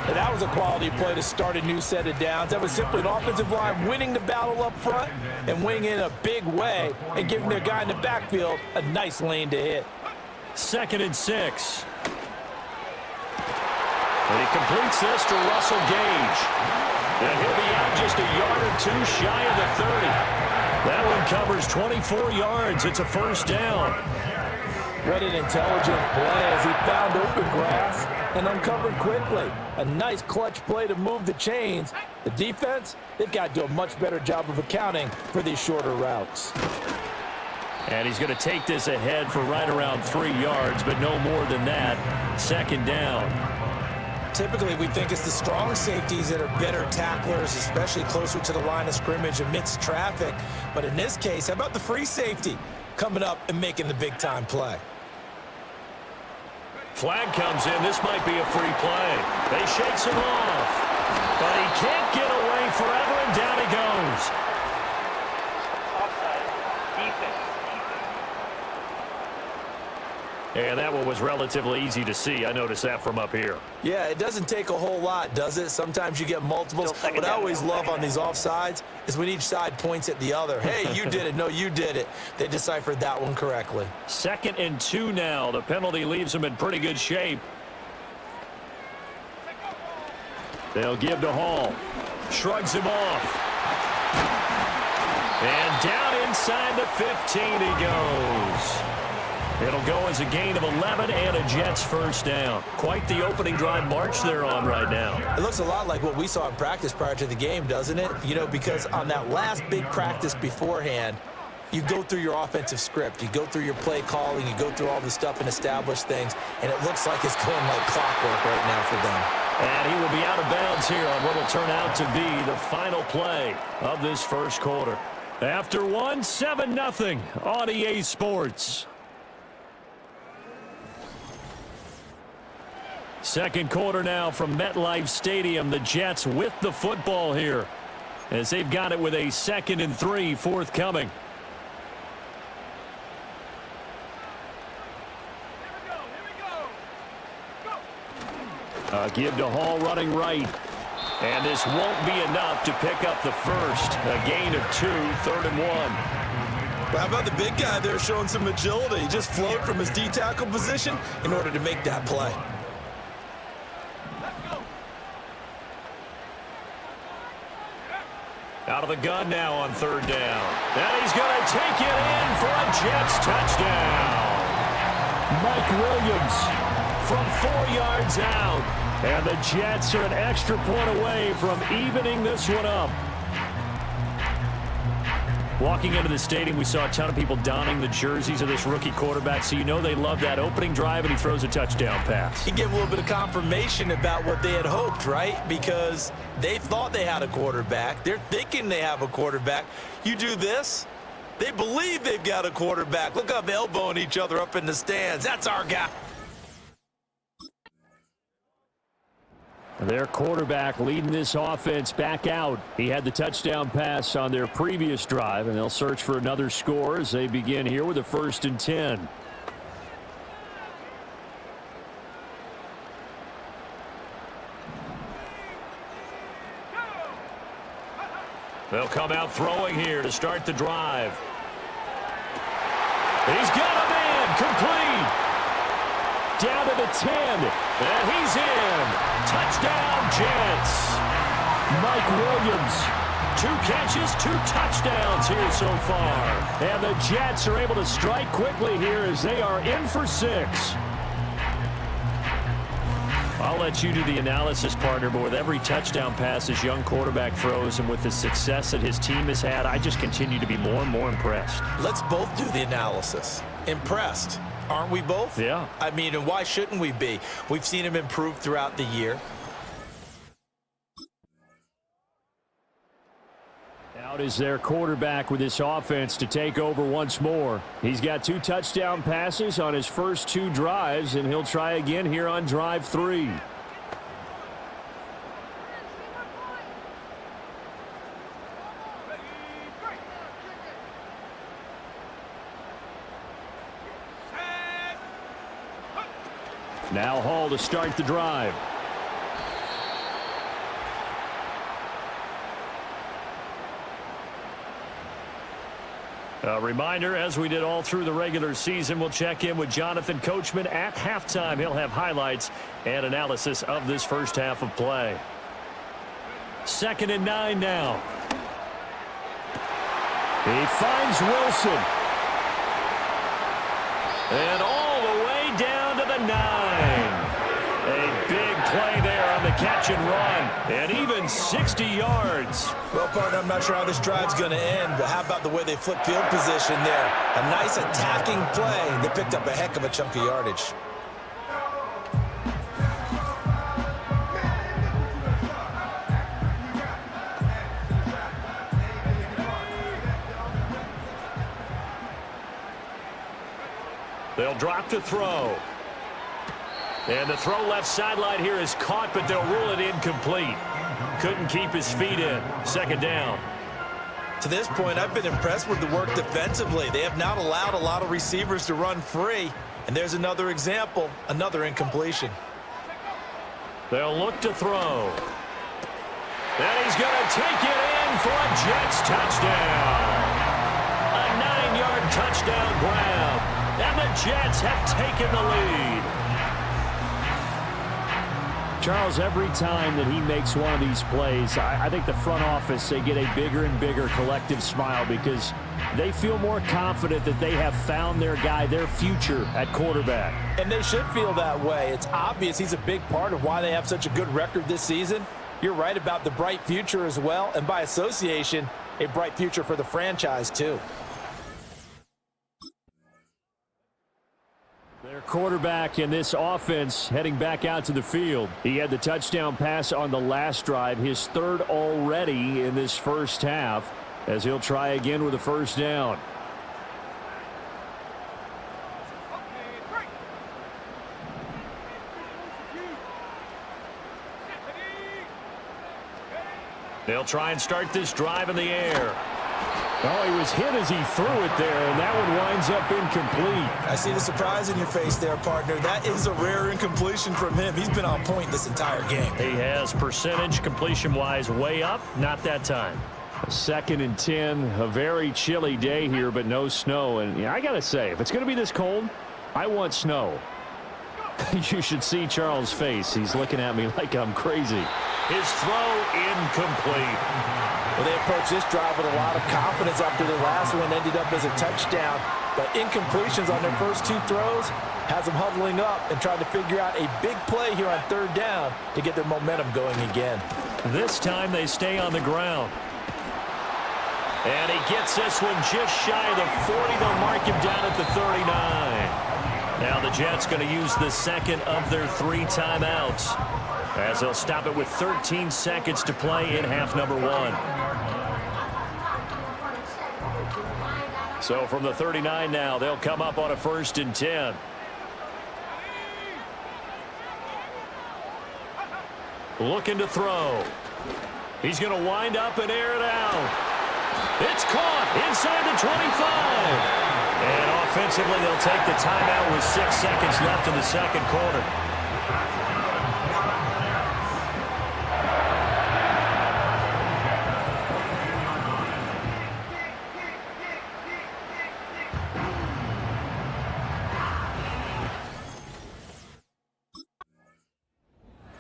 And that was a quality play to start a new set of downs. That was simply an offensive line winning the battle up front and winning in a big way and giving their guy in the backfield a nice lane to hit. 2nd and 6. And he completes this to Russell Gage. And he'll be out just a yard or 2 shy of the 30. That one covers 24 yards. It's a first down. What an intelligent play as he found open grass and uncovered quickly. A nice clutch play to move the chains. The defense, they've got to do a much better job of accounting for these shorter routes. And he's going to take this ahead for right around 3 yards, but no more than that. Second down. Typically, we think it's the strong safeties that are better tacklers, especially closer to the line of scrimmage amidst traffic. But in this case, how about the free safety coming up and making the big-time play? Flag comes in. This might be a free play. They shakes him off. But he can't get away forever, and down he goes. Offside. Defense. And that one was relatively easy to see. I noticed that from up here. Yeah, it doesn't take a whole lot, does it? Sometimes you get multiples. What I always love on these offsides is when each side points at the other. Hey, you did it. No, you did it. They deciphered that one correctly. 2nd and 2 now. The penalty leaves them in pretty good shape. They'll give to Hall. Shrugs him off. And down inside the 15 he goes. It'll go as a gain of 11 and a Jets first down. Quite the opening drive march they're on right now. It looks a lot like what we saw in practice prior to the game, doesn't it? You know, because on that last big practice beforehand, you go through your offensive script. You go through your play calling. You go through all the stuff and establish things. And it looks like it's going like clockwork right now for them. And he will be out of bounds here on what will turn out to be the final play of this first quarter. After one, 7-0 on EA Sports. Second quarter now from MetLife Stadium. The Jets with the football here as they've got it with a 2nd and 3 forthcoming. Give to Hall running right. And this won't be enough to pick up the first. A gain of 2, 3rd and 1. Well, how about the big guy there showing some agility? He just flowed from his D-tackle position in order to make that play. Out of the gun now on 3rd down. And he's going to take it in for a Jets touchdown. Mike Williams from 4 yards out. And the Jets are an extra point away from evening this one up. Walking into the stadium, we saw a ton of people donning the jerseys of this rookie quarterback, so you know they love that opening drive, and he throws a touchdown pass. You get a little bit of confirmation about what they had hoped, right? Because they thought they had a quarterback. They're thinking they have a quarterback. You do this, they believe they've got a quarterback. Look up, elbowing each other up in the stands. That's our guy. Their quarterback leading this offense back out. He had the touchdown pass on their previous drive, and they'll search for another score as they begin here with a 1st and 10. They'll come out throwing here to start the drive. He's got a man complete. Down to the 10, and he's in. Touchdown, Jets. Mike Williams, 2 catches, 2 touchdowns here so far. And the Jets are able to strike quickly here as they are in for 6. I'll let you do the analysis, partner, but with every touchdown pass this young quarterback throws and with the success that his team has had, I just continue to be more and more impressed. Let's both do the analysis. Impressed. Aren't we both? Yeah. I mean, and why shouldn't we be? We've seen him improve throughout the year. Out is their quarterback with this offense to take over once more. He's got 2 touchdown passes on his first 2 drives, and he'll try again here on drive 3. Now Hall to start the drive. A reminder, as we did all through the regular season, we'll check in with Jonathan Coachman at halftime. He'll have highlights and analysis of this first half of play. 2nd and 9 now. He finds Wilson. And all the way down to the 9. A big play there on the catch and run. And even 60 yards. Well, partner, I'm not sure how this drive's going to end, but how about the way they flip field position there? A nice attacking play. They picked up a heck of a chunk of yardage. They'll drop to throw. And the throw left sideline here is caught, but they'll rule it incomplete. Couldn't keep his feet in. 2nd down. To this point, I've been impressed with the work defensively. They have not allowed a lot of receivers to run free. And there's another example, another incompletion. They'll look to throw. And he's going to take it in for a Jets touchdown. A 9-yard touchdown grab. And the Jets have taken the lead. Charles, every time that he makes one of these plays, I think the front office, they get a bigger and bigger collective smile because they feel more confident that they have found their guy, their future at quarterback. And they should feel that way. It's obvious he's a big part of why they have such a good record this season. You're right about the bright future as well, and by association, a bright future for the franchise too. Their quarterback in this offense heading back out to the field. He had the touchdown pass on the last drive, his third already in this first half, as he'll try again with a first down. They'll try and start this drive in the air. Oh, he was hit as he threw it there, and that one winds up incomplete. I see the surprise in your face there, partner. That is a rare incompletion from him. He's been on point this entire game. He has percentage completion-wise way up, not that time. 2nd and 10, a very chilly day here, but no snow. And yeah, I got to say, if it's going to be this cold, I want snow. You should see Charles' face. He's looking at me like I'm crazy. His throw incomplete. Well, they approached this drive with a lot of confidence after their last one ended up as a touchdown. But incompletions on their first 2 throws has them huddling up and trying to figure out a big play here on 3rd down to get their momentum going again. This time they stay on the ground. And he gets this one just shy of the 40. They'll mark him down at the 39. Now the Jets going to use the second of their 3 timeouts, as they'll stop it with 13 seconds to play in half number 1. So from the 39 now, they'll come up on a 1st and 10. Looking to throw. He's going to wind up and air it out. It's caught inside the 25. And offensively, they'll take the timeout with 6 seconds left in the 2nd quarter.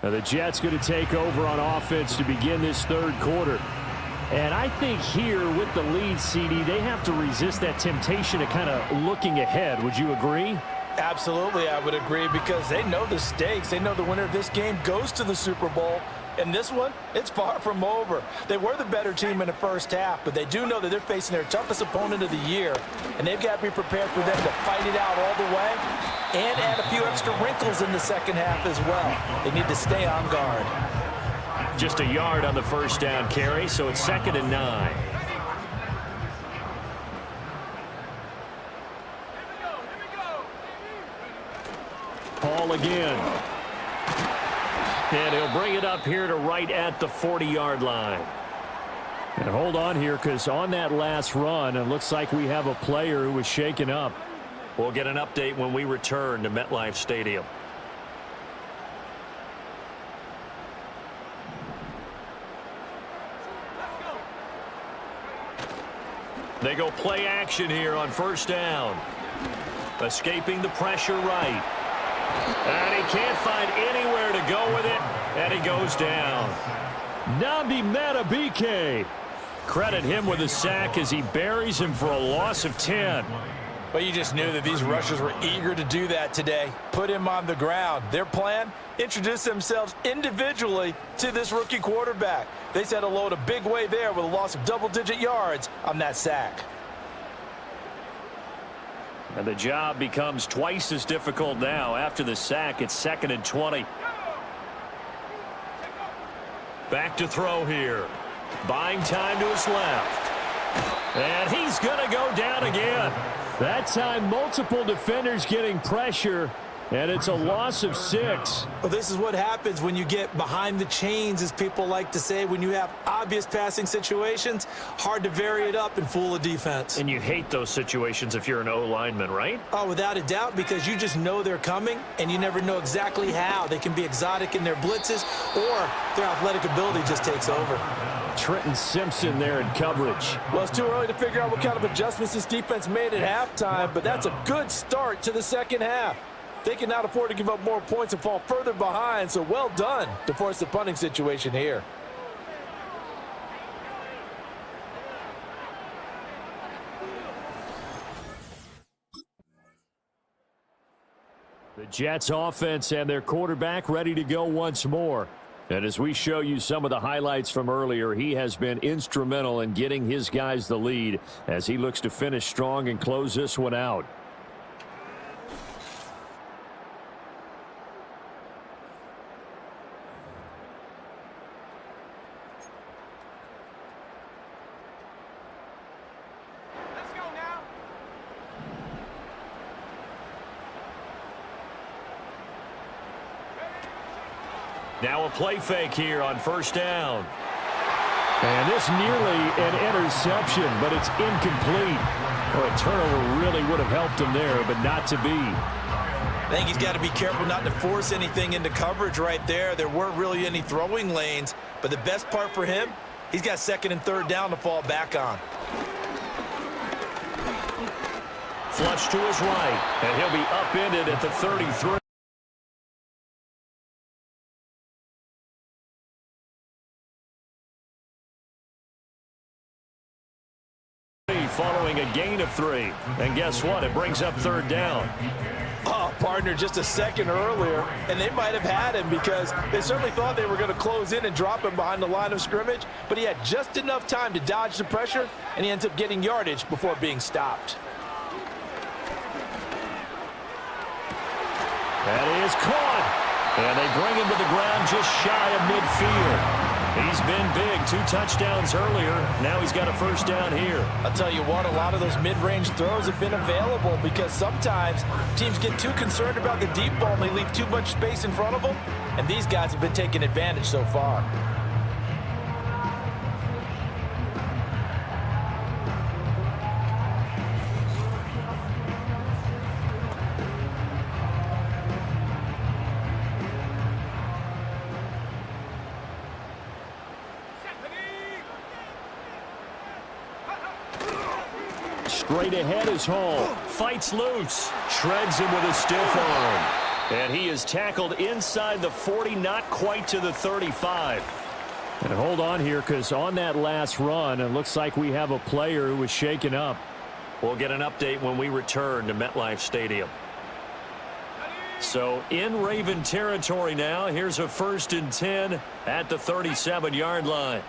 Now the Jets going to take over on offense to begin this 3rd quarter. And I think here with the lead, CD, they have to resist that temptation of kind of looking ahead. Would you agree? Absolutely, I would agree, because they know the stakes. They know the winner of this game goes to the Super Bowl. And this one, it's far from over. They were the better team in the first half, but they do know that they're facing their toughest opponent of the year, and they've got to be prepared for them to fight it out all the way and add a few extra wrinkles in the second half as well. They need to stay on guard. Just a yard on the first down carry, so it's 2nd and 9. Paul again. And he'll bring it up here to right at the 40-yard line. And hold on here, because on that last run, it looks like we have a player who was shaken up. We'll get an update when we return to MetLife Stadium. They go play action here on 1st down. Escaping the pressure right. And he can't find anywhere to go with it, and he goes down. Nnamdi Madubuike. Credit him with a sack as he buries him for a loss of 10. But you just knew that these rushers were eager to do that today. Put him on the ground. Their plan, introduce themselves individually to this rookie quarterback. They said hello in a big way there with a loss of double-digit yards on that sack. And the job becomes twice as difficult now. After the sack, it's 2nd and 20. Back to throw here. Buying time to his left. And he's going to go down again. That time, multiple defenders getting pressure, and it's a loss of 6. Well, this is what happens when you get behind the chains, as people like to say. When you have obvious passing situations, hard to vary it up and fool a defense. And you hate those situations if you're an O-lineman, right? Oh, without a doubt, because you just know they're coming, and you never know exactly how. They can be exotic in their blitzes, or their athletic ability just takes over. Trenton Simpson there in coverage. Well, it's too early to figure out what kind of adjustments this defense made at halftime, but that's a good start to the second half. They cannot afford to give up more points and fall further behind, so well done to force the punting situation here. The Jets offense and their quarterback ready to go once more. And as we show you some of the highlights from earlier, he has been instrumental in getting his guys the lead as he looks to finish strong and close this one out. Now a play fake here on first down. And this nearly an interception, but it's incomplete. Well, a turnover really would have helped him there, but not to be. I think he's got to be careful not to force anything into coverage right there. There weren't really any throwing lanes, but the best part for him, he's got second and third down to fall back on. Flush to his right, and he'll be upended at the 33. Following a gain of 3. And guess what? It brings up third down. Oh, partner, just a second earlier, and they might have had him because they certainly thought they were going to close in and drop him behind the line of scrimmage, but he had just enough time to dodge the pressure, and he ends up getting yardage before being stopped. That is caught. And they bring him to the ground just shy of midfield. He's been big. 2 touchdowns earlier. Now he's got a first down here. I'll tell you what, a lot of those mid-range throws have been available because sometimes teams get too concerned about the deep ball and they leave too much space in front of them, and these guys have been taking advantage so far. Straight ahead is Hall. Fights loose. Shreds him with a stiff arm. And he is tackled inside the 40, not quite to the 35. And hold on here, because on that last run, it looks like we have a player who was shaken up. We'll get an update when we return to MetLife Stadium. So in Raven territory now. Here's a 1st and 10 at the 37-yard line.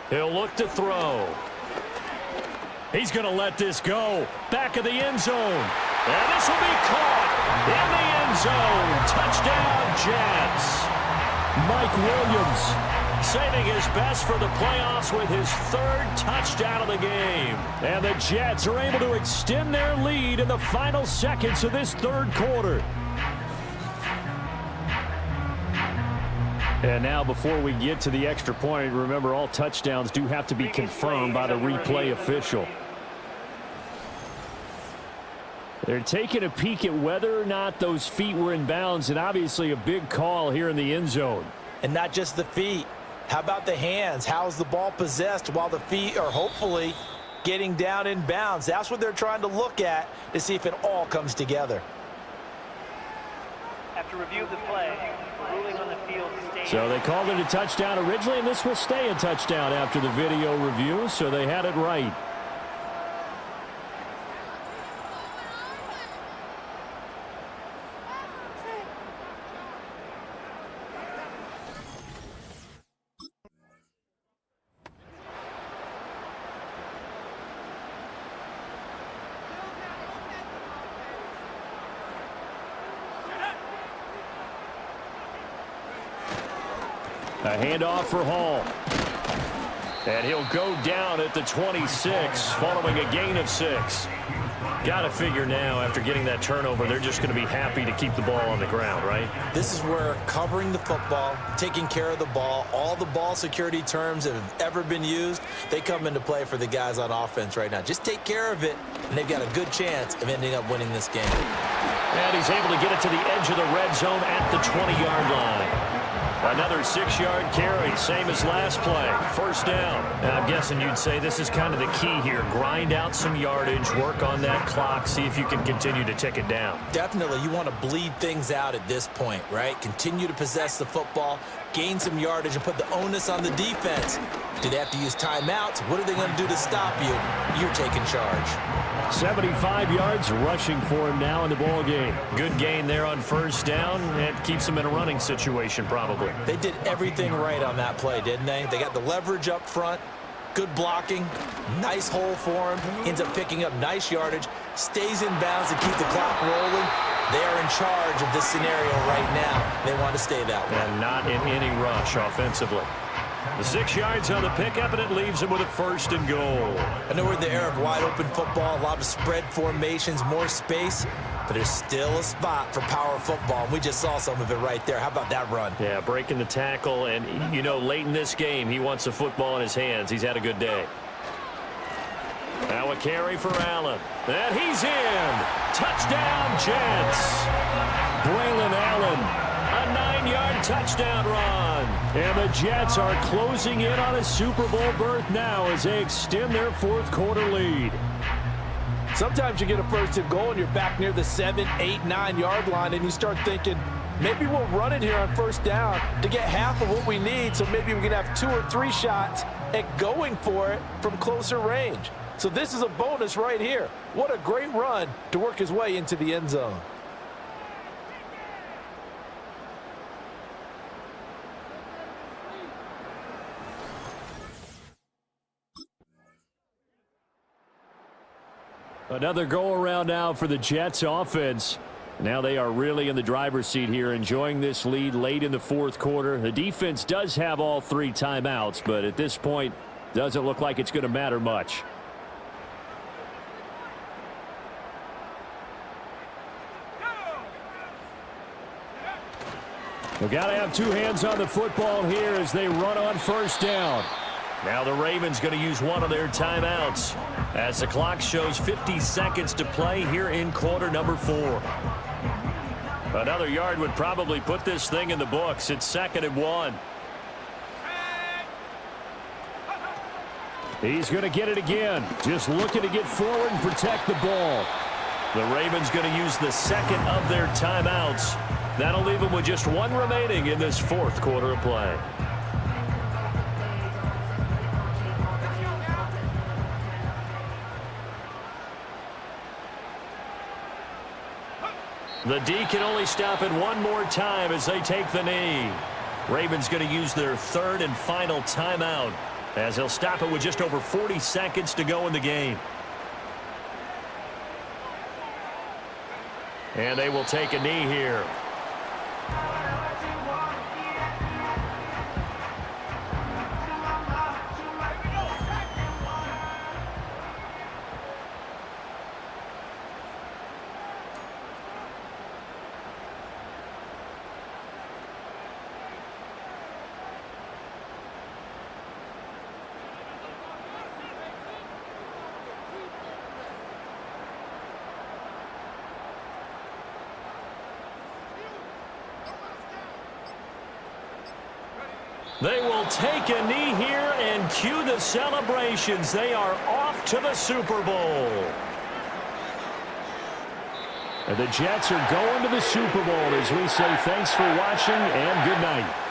He'll look to throw. He's going to let this go. Back of the end zone. And this will be caught in the end zone. Touchdown, Jets. Mike Williams saving his best for the playoffs with his 3rd touchdown of the game. And the Jets are able to extend their lead in the final seconds of this 3rd quarter. And now before we get to the extra point, remember all touchdowns do have to be confirmed by the replay official. They're taking a peek at whether or not those feet were in bounds, and obviously a big call here in the end zone. And not just the feet. How about the hands? How's the ball possessed while the feet are hopefully getting down in bounds? That's what they're trying to look at to see if it all comes together. After review of the play, ruling on the field stands. So they called it a touchdown originally, and this will stay a touchdown after the video review, so they had it right. A handoff for Hall. And he'll go down at the 26 following a gain of 6. Got to figure now after getting that turnover, they're just going to be happy to keep the ball on the ground, right? This is where covering the football, taking care of the ball, all the ball security terms that have ever been used, they come into play for the guys on offense right now. Just take care of it, and they've got a good chance of ending up winning this game. And he's able to get it to the edge of the red zone at the 20-yard line. Another 6-yard carry, same as last play. First down. And I'm guessing you'd say this is kind of the key here. Grind out some yardage, work on that clock, see if you can continue to tick it down. Definitely. You want to bleed things out at this point, right? Continue to possess the football, gain some yardage, and put the onus on the defense. Do they have to use timeouts? What are they going to do to stop you? You're taking charge. 75 yards rushing for him now in the ball game. Good gain there on first down. It keeps him in a running situation probably. They did everything right on that play, didn't they? They got the leverage up front, good blocking, nice hole for him, ends up picking up nice yardage, stays in bounds to keep the clock rolling. They are in charge of this scenario right now. They want to stay that way. And not in any rush offensively. The 6 yards on the pickup, and it leaves him with a first and goal. I know we're in the era of wide open football, a lot of spread formations, more space, but there's still a spot for power football, and we just saw some of it right there. How about that run? Yeah, breaking the tackle, and, you know, late in this game, he wants the football in his hands. He's had a good day. Now a carry for Allen. And he's in. Touchdown, Jets. Braylon Allen. A 9-yard touchdown run. And the Jets are closing in on a Super Bowl berth now as they extend their fourth quarter lead. Sometimes you get a first and goal and you're back near the 7, 8, 9-yard line and you start thinking, maybe we'll run it here on first down to get half of what we need, so maybe we can have 2 or 3 shots at going for it from closer range. So this is a bonus right here. What a great run to work his way into the end zone. Another go-around now for the Jets offense. Now they are really in the driver's seat here, enjoying this lead late in the fourth quarter. The defense does have all 3 timeouts, but at this point, doesn't look like it's going to matter much. We've got to have 2 hands on the football here as they run on first down. Now the Ravens going to use one of their timeouts as the clock shows 50 seconds to play here in quarter number 4. Another yard would probably put this thing in the books. It's 2nd and 1. He's going to get it again. Just looking to get forward and protect the ball. The Ravens going to use the 2nd of their timeouts. That'll leave them with just 1 remaining in this fourth quarter of play. The D can only stop it 1 more time as they take the knee. Ravens going to use their 3rd and final timeout as they'll stop it with just over 40 seconds to go in the game. And they will take a knee here. They will take a knee here and cue the celebrations. They are off to the Super Bowl. And the Jets are going to the Super Bowl as we say thanks for watching and good night.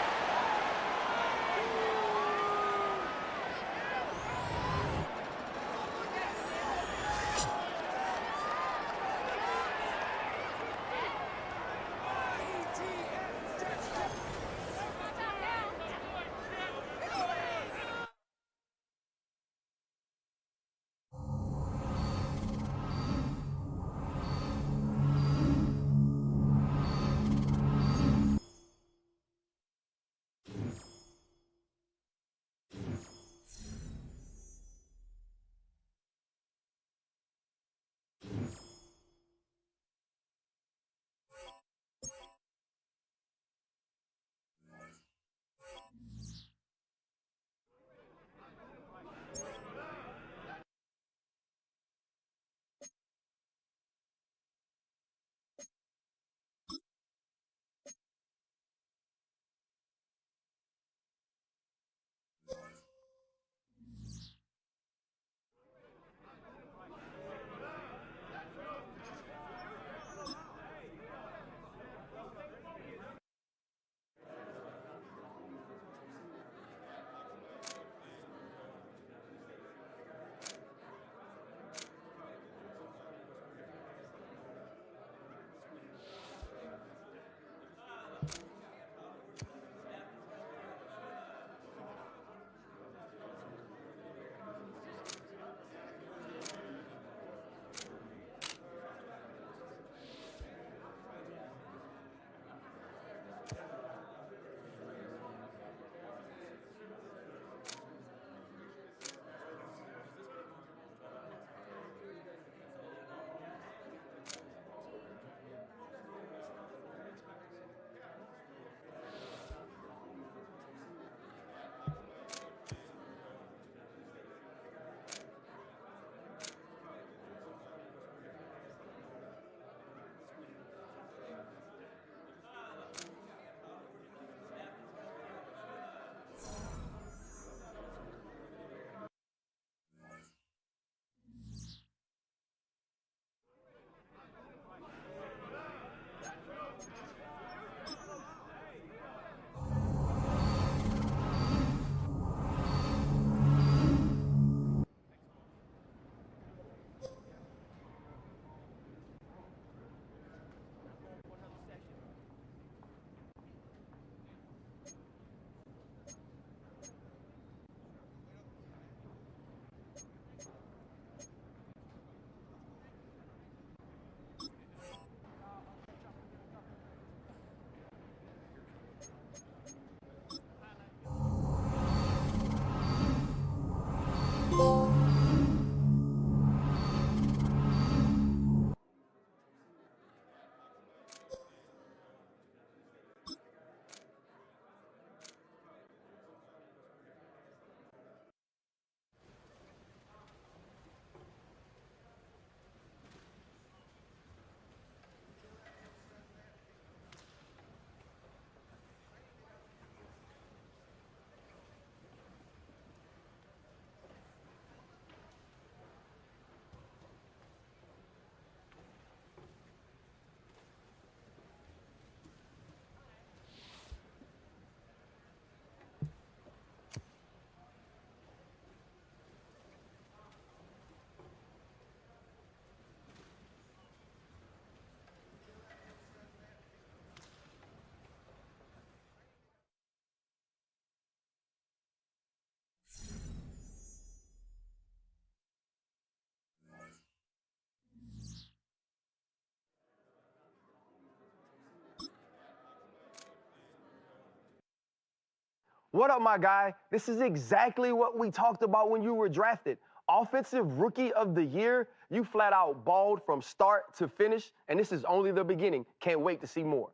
What up, my guy? This is exactly what we talked about when you were drafted. Offensive Rookie of the Year. You flat out balled from start to finish, and this is only the beginning. Can't wait to see more.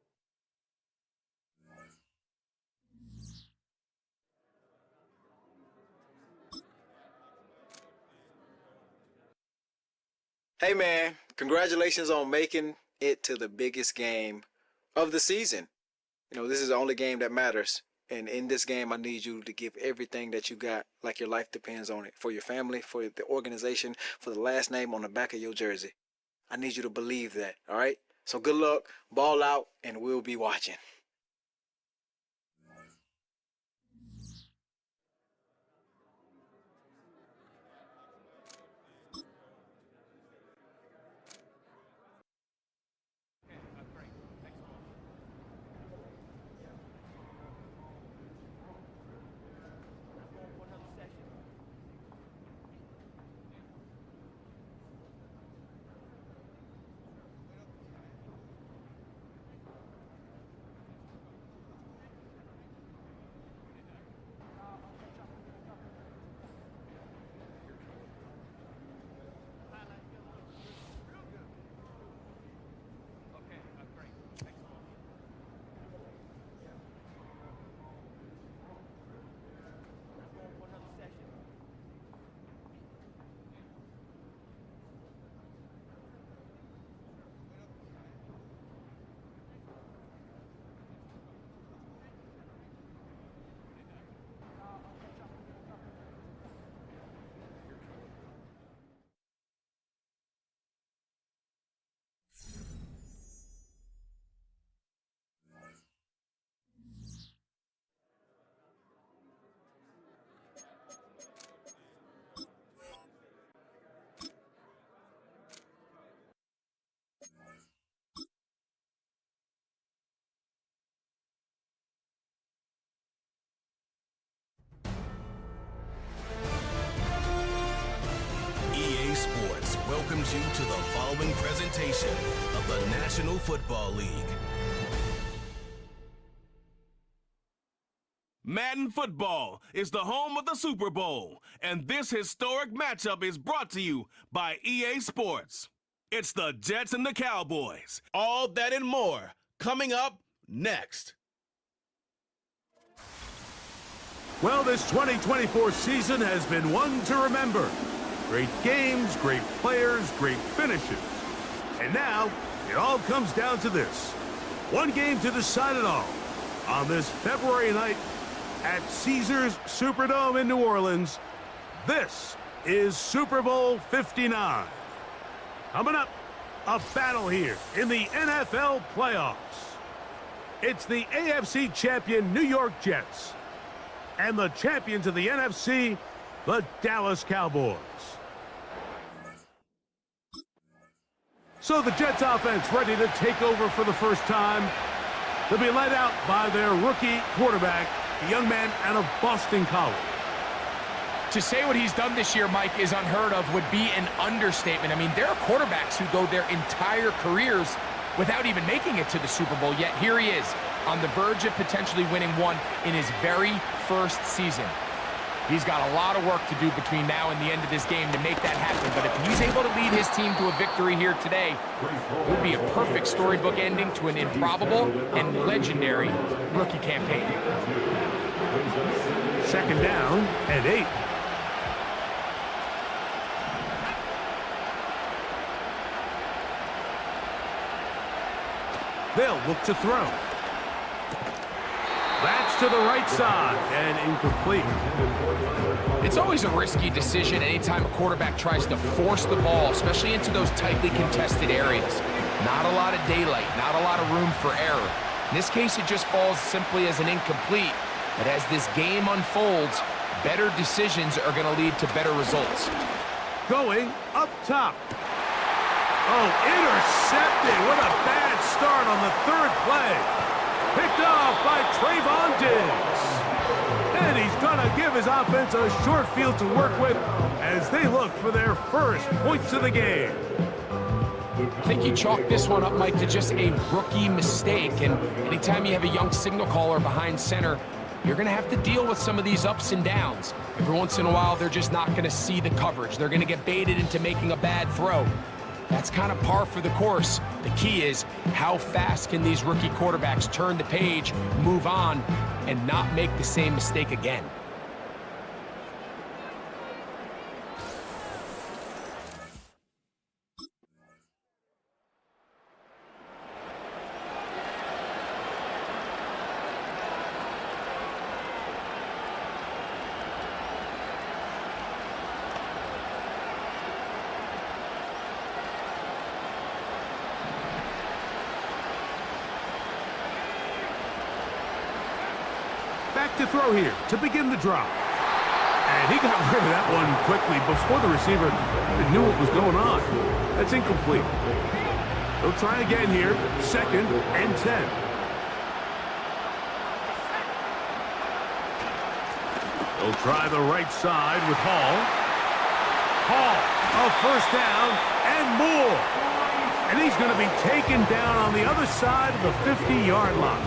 Hey man, congratulations on making it to the biggest game of the season. You know, this is the only game that matters. And in this game, I need you to give everything that you got, like your life depends on it. For your family, for the organization, for the last name on the back of your jersey. I need you to believe that, all right? So good luck, ball out, and we'll be watching. EA Sports welcomes you to the following presentation of the National Football League. Madden Football is the home of the Super Bowl, and this historic matchup is brought to you by EA Sports. It's the Jets and the Cowboys. All that and more coming up next. Well, this 2024 season has been one to remember. Great games, great players, great finishes. And now, it all comes down to this. One game to decide it all. On this February night at Caesars Superdome in New Orleans, this is Super Bowl 59. Coming up, a battle here in the NFL playoffs. It's the AFC champion New York Jets and the champions of the NFC, the Dallas Cowboys. So the Jets offense ready to take over for the first time. They'll be led out by their rookie quarterback, a young man out of Boston College. To say what he's done this year, Mike, is unheard of would be an understatement. I mean, there are quarterbacks who go their entire careers without even making it to the Super Bowl, yet here he is on the verge of potentially winning one in his very first season. He's got a lot of work to do between now and the end of this game to make that happen, but if he's able to lead his team to a victory here today, it would be a perfect storybook ending to an improbable and legendary rookie campaign. Second down and 8. They'll look to throw. That's to the right side and incomplete. It's always a risky decision anytime a quarterback tries to force the ball, especially into those tightly contested areas. Not a lot of daylight, not a lot of room for error. In this case, it just falls simply as an incomplete. But as this game unfolds, better decisions are going to lead to better results. Going up top. Oh, intercepted. What a bad start on the third play. Picked off by Trayvon Diggs. And he's going to give his offense a short field to work with as they look for their first points of the game. I think you chalk this one up, Mike, to just a rookie mistake. And anytime you have a young signal caller behind center, you're going to have to deal with some of these ups and downs. Every once in a while, they're just not going to see the coverage. They're going to get baited into making a bad throw. That's kind of par for the course. The key is how fast can these rookie quarterbacks turn the page, move on, and not make the same mistake again. Back to throw here to begin the drive. And he got rid of that one quickly before the receiver even knew what was going on. That's incomplete. He'll try again here, 2nd and 10. He'll try the right side with Hall. Hall, a first down and more. And he's going to be taken down on the other side of the 50-yard line.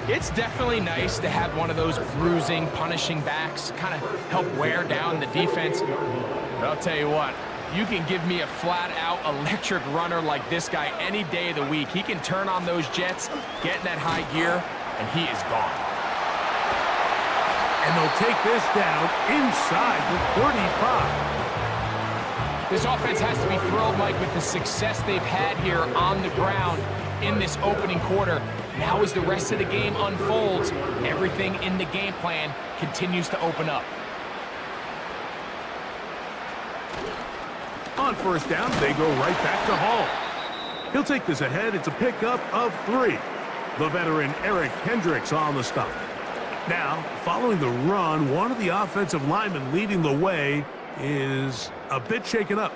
It's definitely nice to have one of those bruising, punishing backs kind of help wear down the defense. But I'll tell you what, you can give me a flat-out electric runner like this guy any day of the week. He can turn on those jets, get in that high gear, and he is gone. And they'll take this down inside the 35. This offense has to be thrilled, Mike, with the success they've had here on the ground in this opening quarter. Now as the rest of the game unfolds, everything in the game plan continues to open up. On first down, they go right back to Hall. He'll take this ahead. It's a pickup of 3. The veteran Eric Hendricks on the stop. Now, following the run, one of the offensive linemen leading the way is a bit shaken up.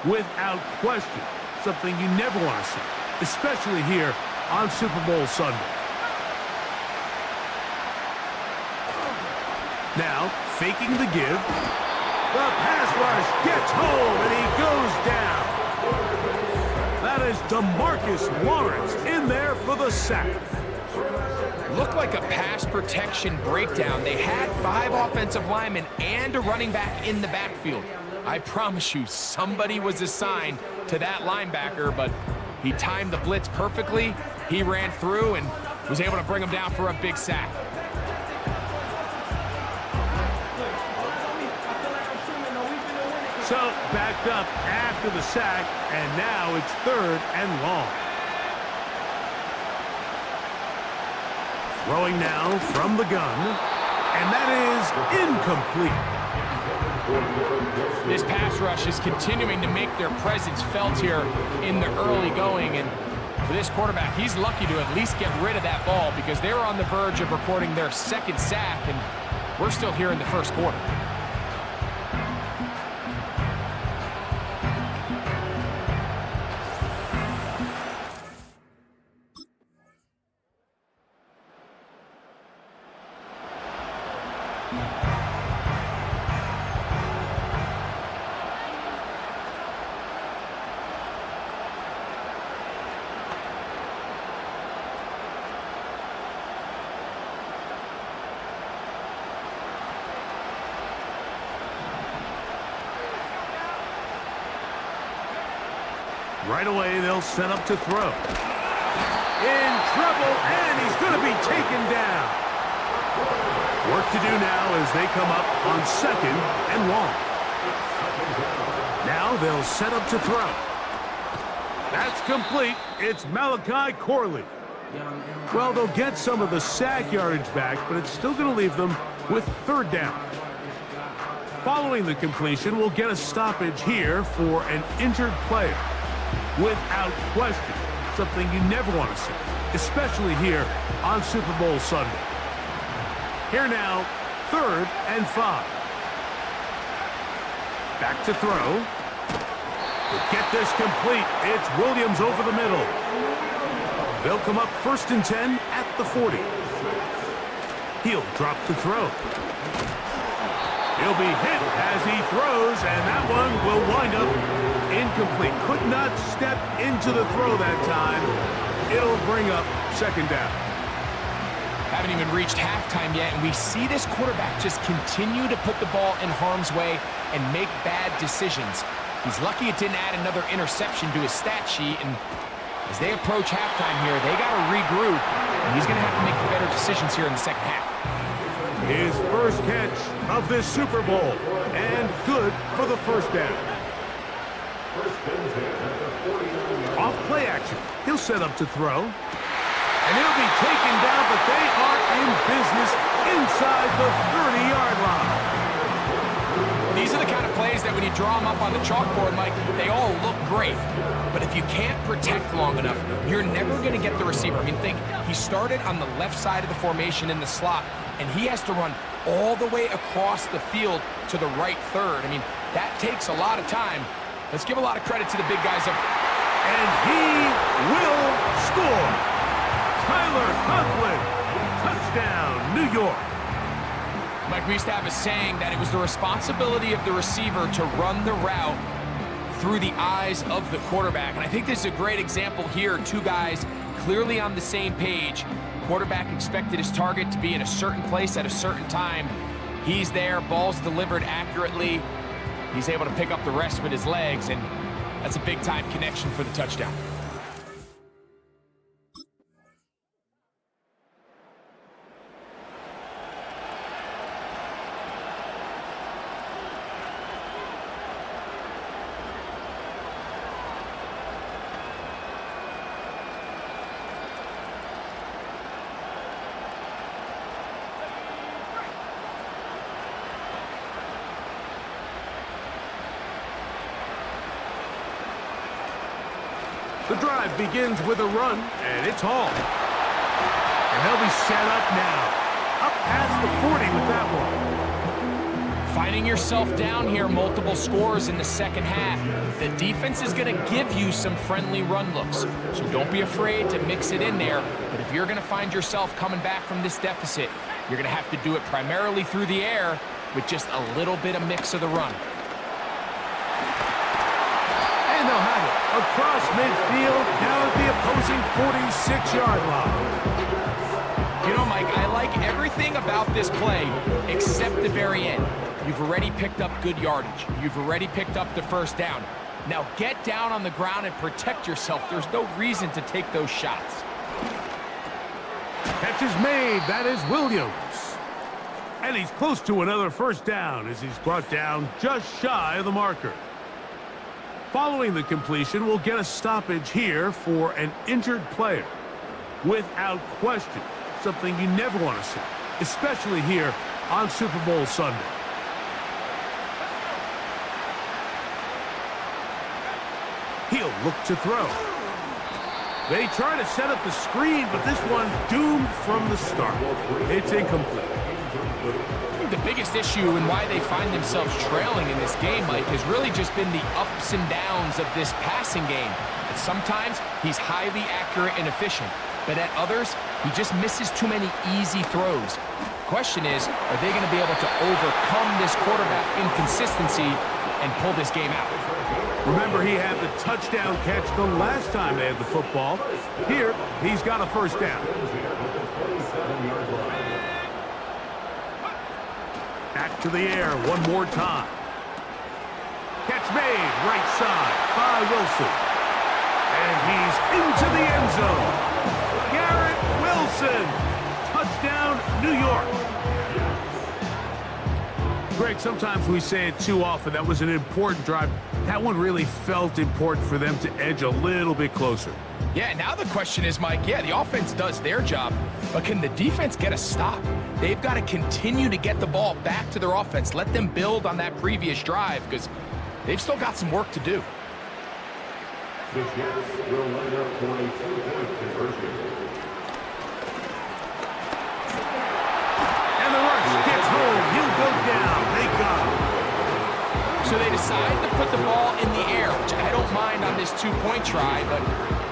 Without question, something you never want to see, especially here on Super Bowl Sunday. Now, faking the give. The pass rush gets home, and he goes down. That is DeMarcus Lawrence in there for the sack. Looked like a pass protection breakdown. They had 5 offensive linemen and a running back in the backfield. I promise you, somebody was assigned to that linebacker, but he timed the blitz perfectly. He ran through and was able to bring him down for a big sack. So, backed up after the sack, and now it's 3rd and long. Throwing now from the gun, and that is incomplete. This pass rush is continuing to make their presence felt here in the early going, and for this quarterback, he's lucky to at least get rid of that ball because they were on the verge of recording their 2nd sack, and we're still here in the 1st quarter. Right away, they'll set up to throw. In trouble, and he's going to be taken down. Work to do now as they come up on 2nd and long. Now they'll set up to throw. That's complete. It's Malachi Corley. Well, they'll get some of the sack yardage back, but it's still going to leave them with 3rd down. Following the completion, we'll get a stoppage here for an injured player. Without question, something you never want to see, especially here on Super Bowl Sunday. Here now, 3rd and 5. Back to throw. To get this complete, it's Williams over the middle. They'll come up 1st and 10 at the 40. He'll drop to throw. He'll be hit as he throws, and that one will wind up incomplete. Could not step into the throw that time. It'll bring up 2nd down. Haven't even reached halftime yet, and we see this quarterback just continue to put the ball in harm's way and make bad decisions. He's lucky it didn't add another interception to his stat sheet, and as they approach halftime here, they got to regroup, and he's going to have to make the better decisions here in the second half. His first catch of this Super Bowl, and good for the first down. Off play action, he'll set up to throw. And he'll be taken down, but they are in business inside the 30-yard line. These are the kind of plays that when you draw them up on the chalkboard, Mike, they all look great. But if you can't protect long enough, you're never going to get the receiver. I mean, think, he started on the left side of the formation in the slot, and he has to run all the way across the field to the right third. I mean, that takes a lot of time. Let's give a lot of credit to the big guys up. And he will score. Tyler Conklin, touchdown, New York. Mike, we used to have a saying that it was the responsibility of the receiver to run the route through the eyes of the quarterback. And I think this is a great example here. Two guys clearly on the same page. Quarterback expected his target to be in a certain place at a certain time. He's there, ball's delivered accurately. He's able to pick up the rest with his legs, and that's a big-time connection for the touchdown. The drive begins with a run, and it's Hall. And they'll be set up now. Up past the 40 with that one. Finding yourself down here, multiple scores in the second half. The defense is going to give you some friendly run looks, so don't be afraid to mix it in there. But if you're going to find yourself coming back from this deficit, you're going to have to do it primarily through the air with just a little bit of mix of the run. And they'll have it across midfield, down at the opposing 46-yard line. You know, Mike, I like everything about this play except the very end. You've already picked up good yardage. You've already picked up the first down. Now get down on the ground and protect yourself. There's no reason to take those shots. Catch is made. That is Williams. And he's close to another first down as he's brought down just shy of the marker. Following the completion, we'll get a stoppage here for an injured player. Without question, something you never want to see, especially here on Super Bowl Sunday. He'll look to throw. They try to set up the screen, but this one doomed from the start. It's incomplete. The biggest issue and why they find themselves trailing in this game, Mike, has really just been the ups and downs of this passing game. And sometimes he's highly accurate and efficient, but at others, he just misses too many easy throws. The question is, are they going to be able to overcome this quarterback inconsistency and pull this game out? Remember, he had the touchdown catch the last time they had the football. Here, he's got a first down. Back to the air one more time. Catch made, right side by Wilson. And he's into the end zone. Garrett Wilson. Touchdown, New York. Greg, sometimes we say it too often. That was an important drive. That one really felt important for them to edge a little bit closer. Yeah, now the question is, Mike, yeah, the offense does their job, but can the defense get a stop? They've got to continue to get the ball back to their offense. Let them build on that previous drive because they've still got some work to do. The Jets will line up for a two-point conversion. And the rush gets home. He'll go down. They got him. So they decide to put the ball in the air, which I don't mind on this two-point try, but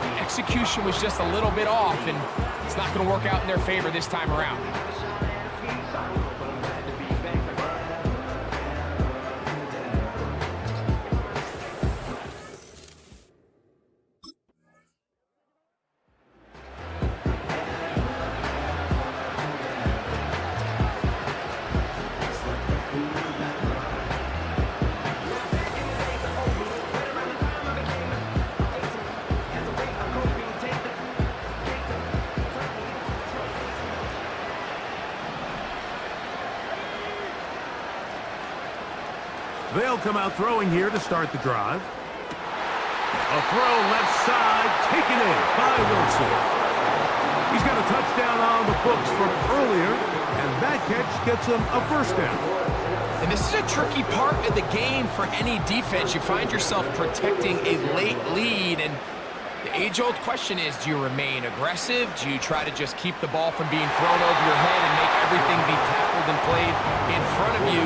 the execution was just a little bit off, and it's not going to work out in their favor this time around. They'll come out throwing here to start the drive. A throw left side, taken in by Wilson. He's got a touchdown on the books from earlier, and that catch gets him a first down. And this is a tricky part of the game for any defense. You find yourself protecting a late lead, and the age-old question is, do you remain aggressive? Do you try to just keep the ball from being thrown over your head and make everything be tackled and played in front of you?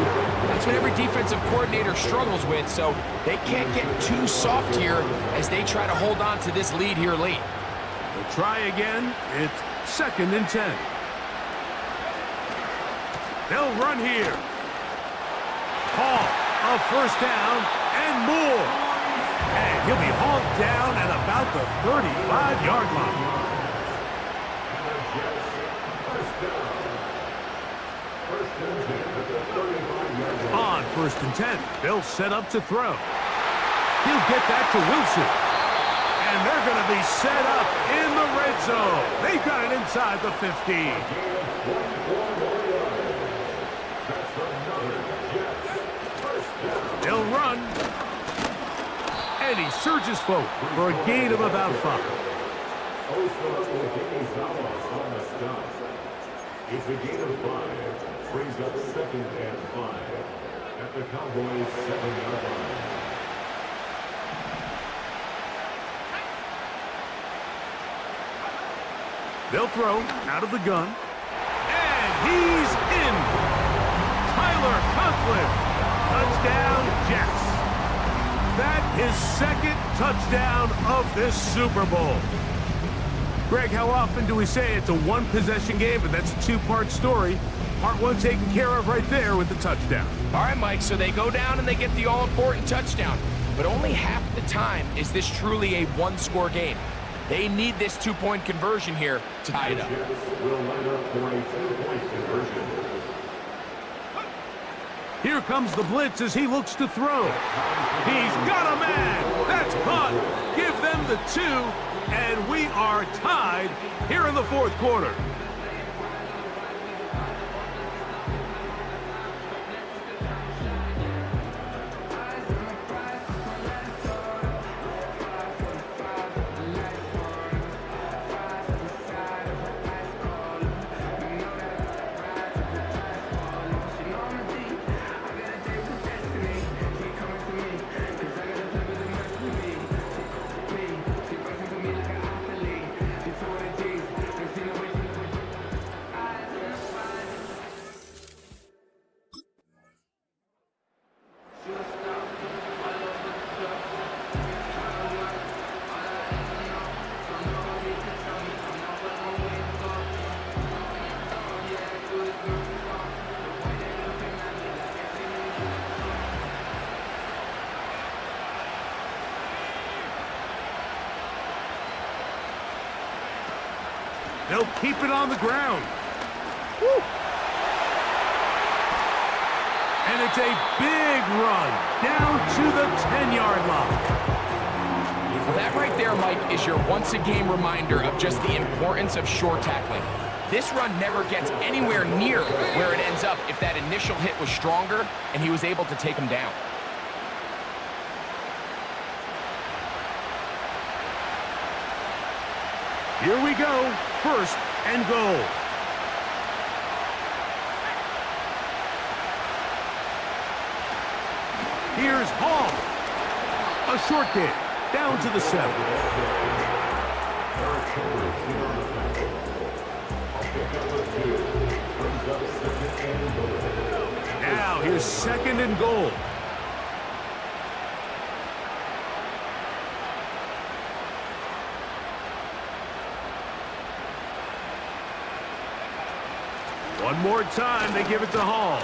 That's what every defensive coordinator struggles with, so they can't get too soft here as they try to hold on to this lead here late. They'll try again. It's 2nd and 10. They'll run here. Hall, a first down and more. And he'll be hauled down at about the 35-yard line. On 1st and 10, they'll set up to throw. He'll get that to Wilson. And they're going to be set up in the red zone. They've got it inside the 15. They'll run. And he surges forward for a gain of about 5. It's a gain of 5. Brings up 2nd and 5 at the Cowboys' 7-yard line. They'll throw out of the gun. And he's in. Tyler Conklin. Touchdown, Jets. That is 2nd touchdown of this Super Bowl. Greg, how often do we say it's a one-possession game, but that's a two-part story? Part 1 taken care of right there with the touchdown. All right, Mike, so they go down and they get the all-important touchdown. But only half the time is this truly a one-score game. They need this two-point conversion here to tie it up. Will line up for a 2-point conversion. Here comes the blitz as he looks to throw. He's got a man. That's caught. Give them the 2, and we are tied here in the 4th quarter. They'll keep it on the ground. Woo. And it's a big run down to the 10-yard line. Well, that right there, Mike, is your once-a-game reminder of just the importance of short tackling. This run never gets anywhere near where it ends up if that initial hit was stronger and he was able to take him down. Here we go. 1st and goal. Here's Hall. A short kick down to the 7. Now here's 2nd and goal. One more time, they give it to Hall.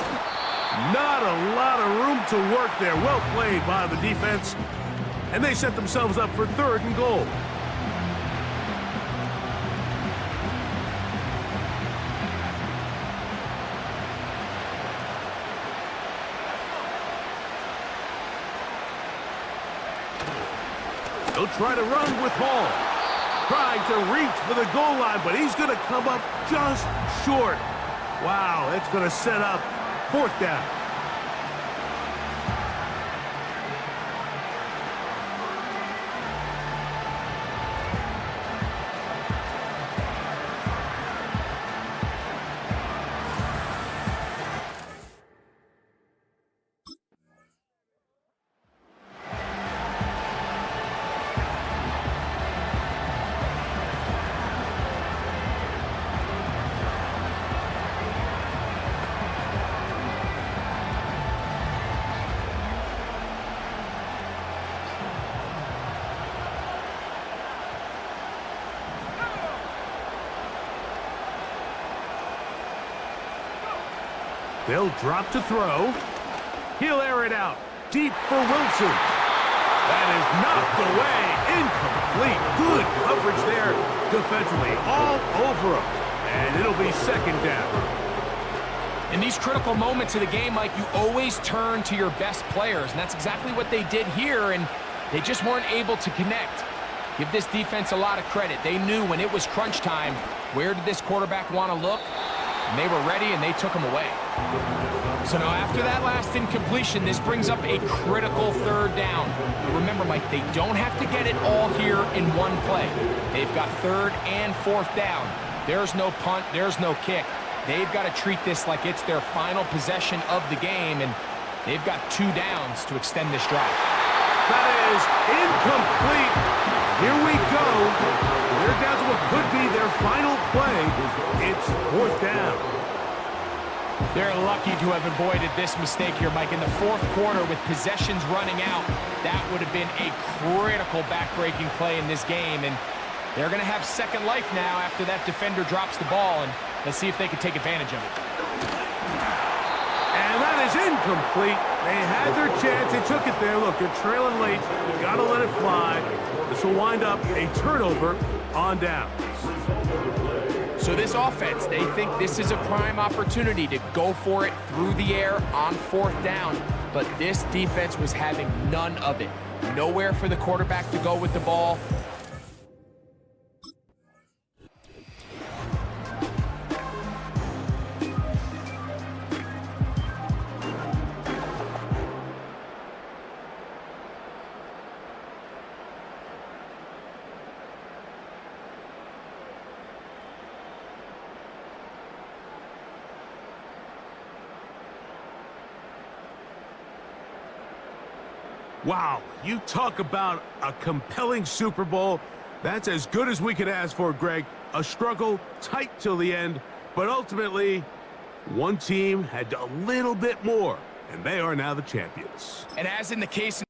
Not a lot of room to work there. Well played by the defense. And they set themselves up for 3rd and goal. They'll try to run with Hall. Trying to reach for the goal line, but he's going to come up just short. Wow, that's going to set up 4th down. They'll drop to throw. He'll air it out. Deep for Wilson. That is knocked away. Incomplete. Good coverage there defensively. All over him. And it'll be second down. In these critical moments of the game, Mike, you always turn to your best players, and that's exactly what they did here, and they just weren't able to connect. Give this defense a lot of credit. They knew when it was crunch time, where did this quarterback want to look? And they were ready, and they took him away. So now after that last incompletion, this brings up a critical third down. But remember, Mike, they don't have to get it all here in one play. They've got third and fourth down. There's no punt. There's no kick. They've got to treat this like it's their final possession of the game, and they've got 2 downs to extend this drive. That is incomplete. Here we go. They're down to what could be their final play. It's fourth down. They're lucky to have avoided this mistake here, Mike. In the fourth quarter, with possessions running out, that would have been a critical back-breaking play in this game, and they're going to have second life now after that defender drops the ball, and let's see if they can take advantage of it. And that is incomplete. They had their chance. They took it there. Look, they're trailing late. You got to let it fly. This will wind up a turnover on downs. So this offense, they think this is a prime opportunity to go for it through the air on fourth down, but this defense was having none of it. Nowhere for the quarterback to go with the ball. Wow, you talk about a compelling Super Bowl. That's as good as we could ask for, Greg. A struggle tight till the end, but ultimately, one team had a little bit more, and they are now the champions. And as in the case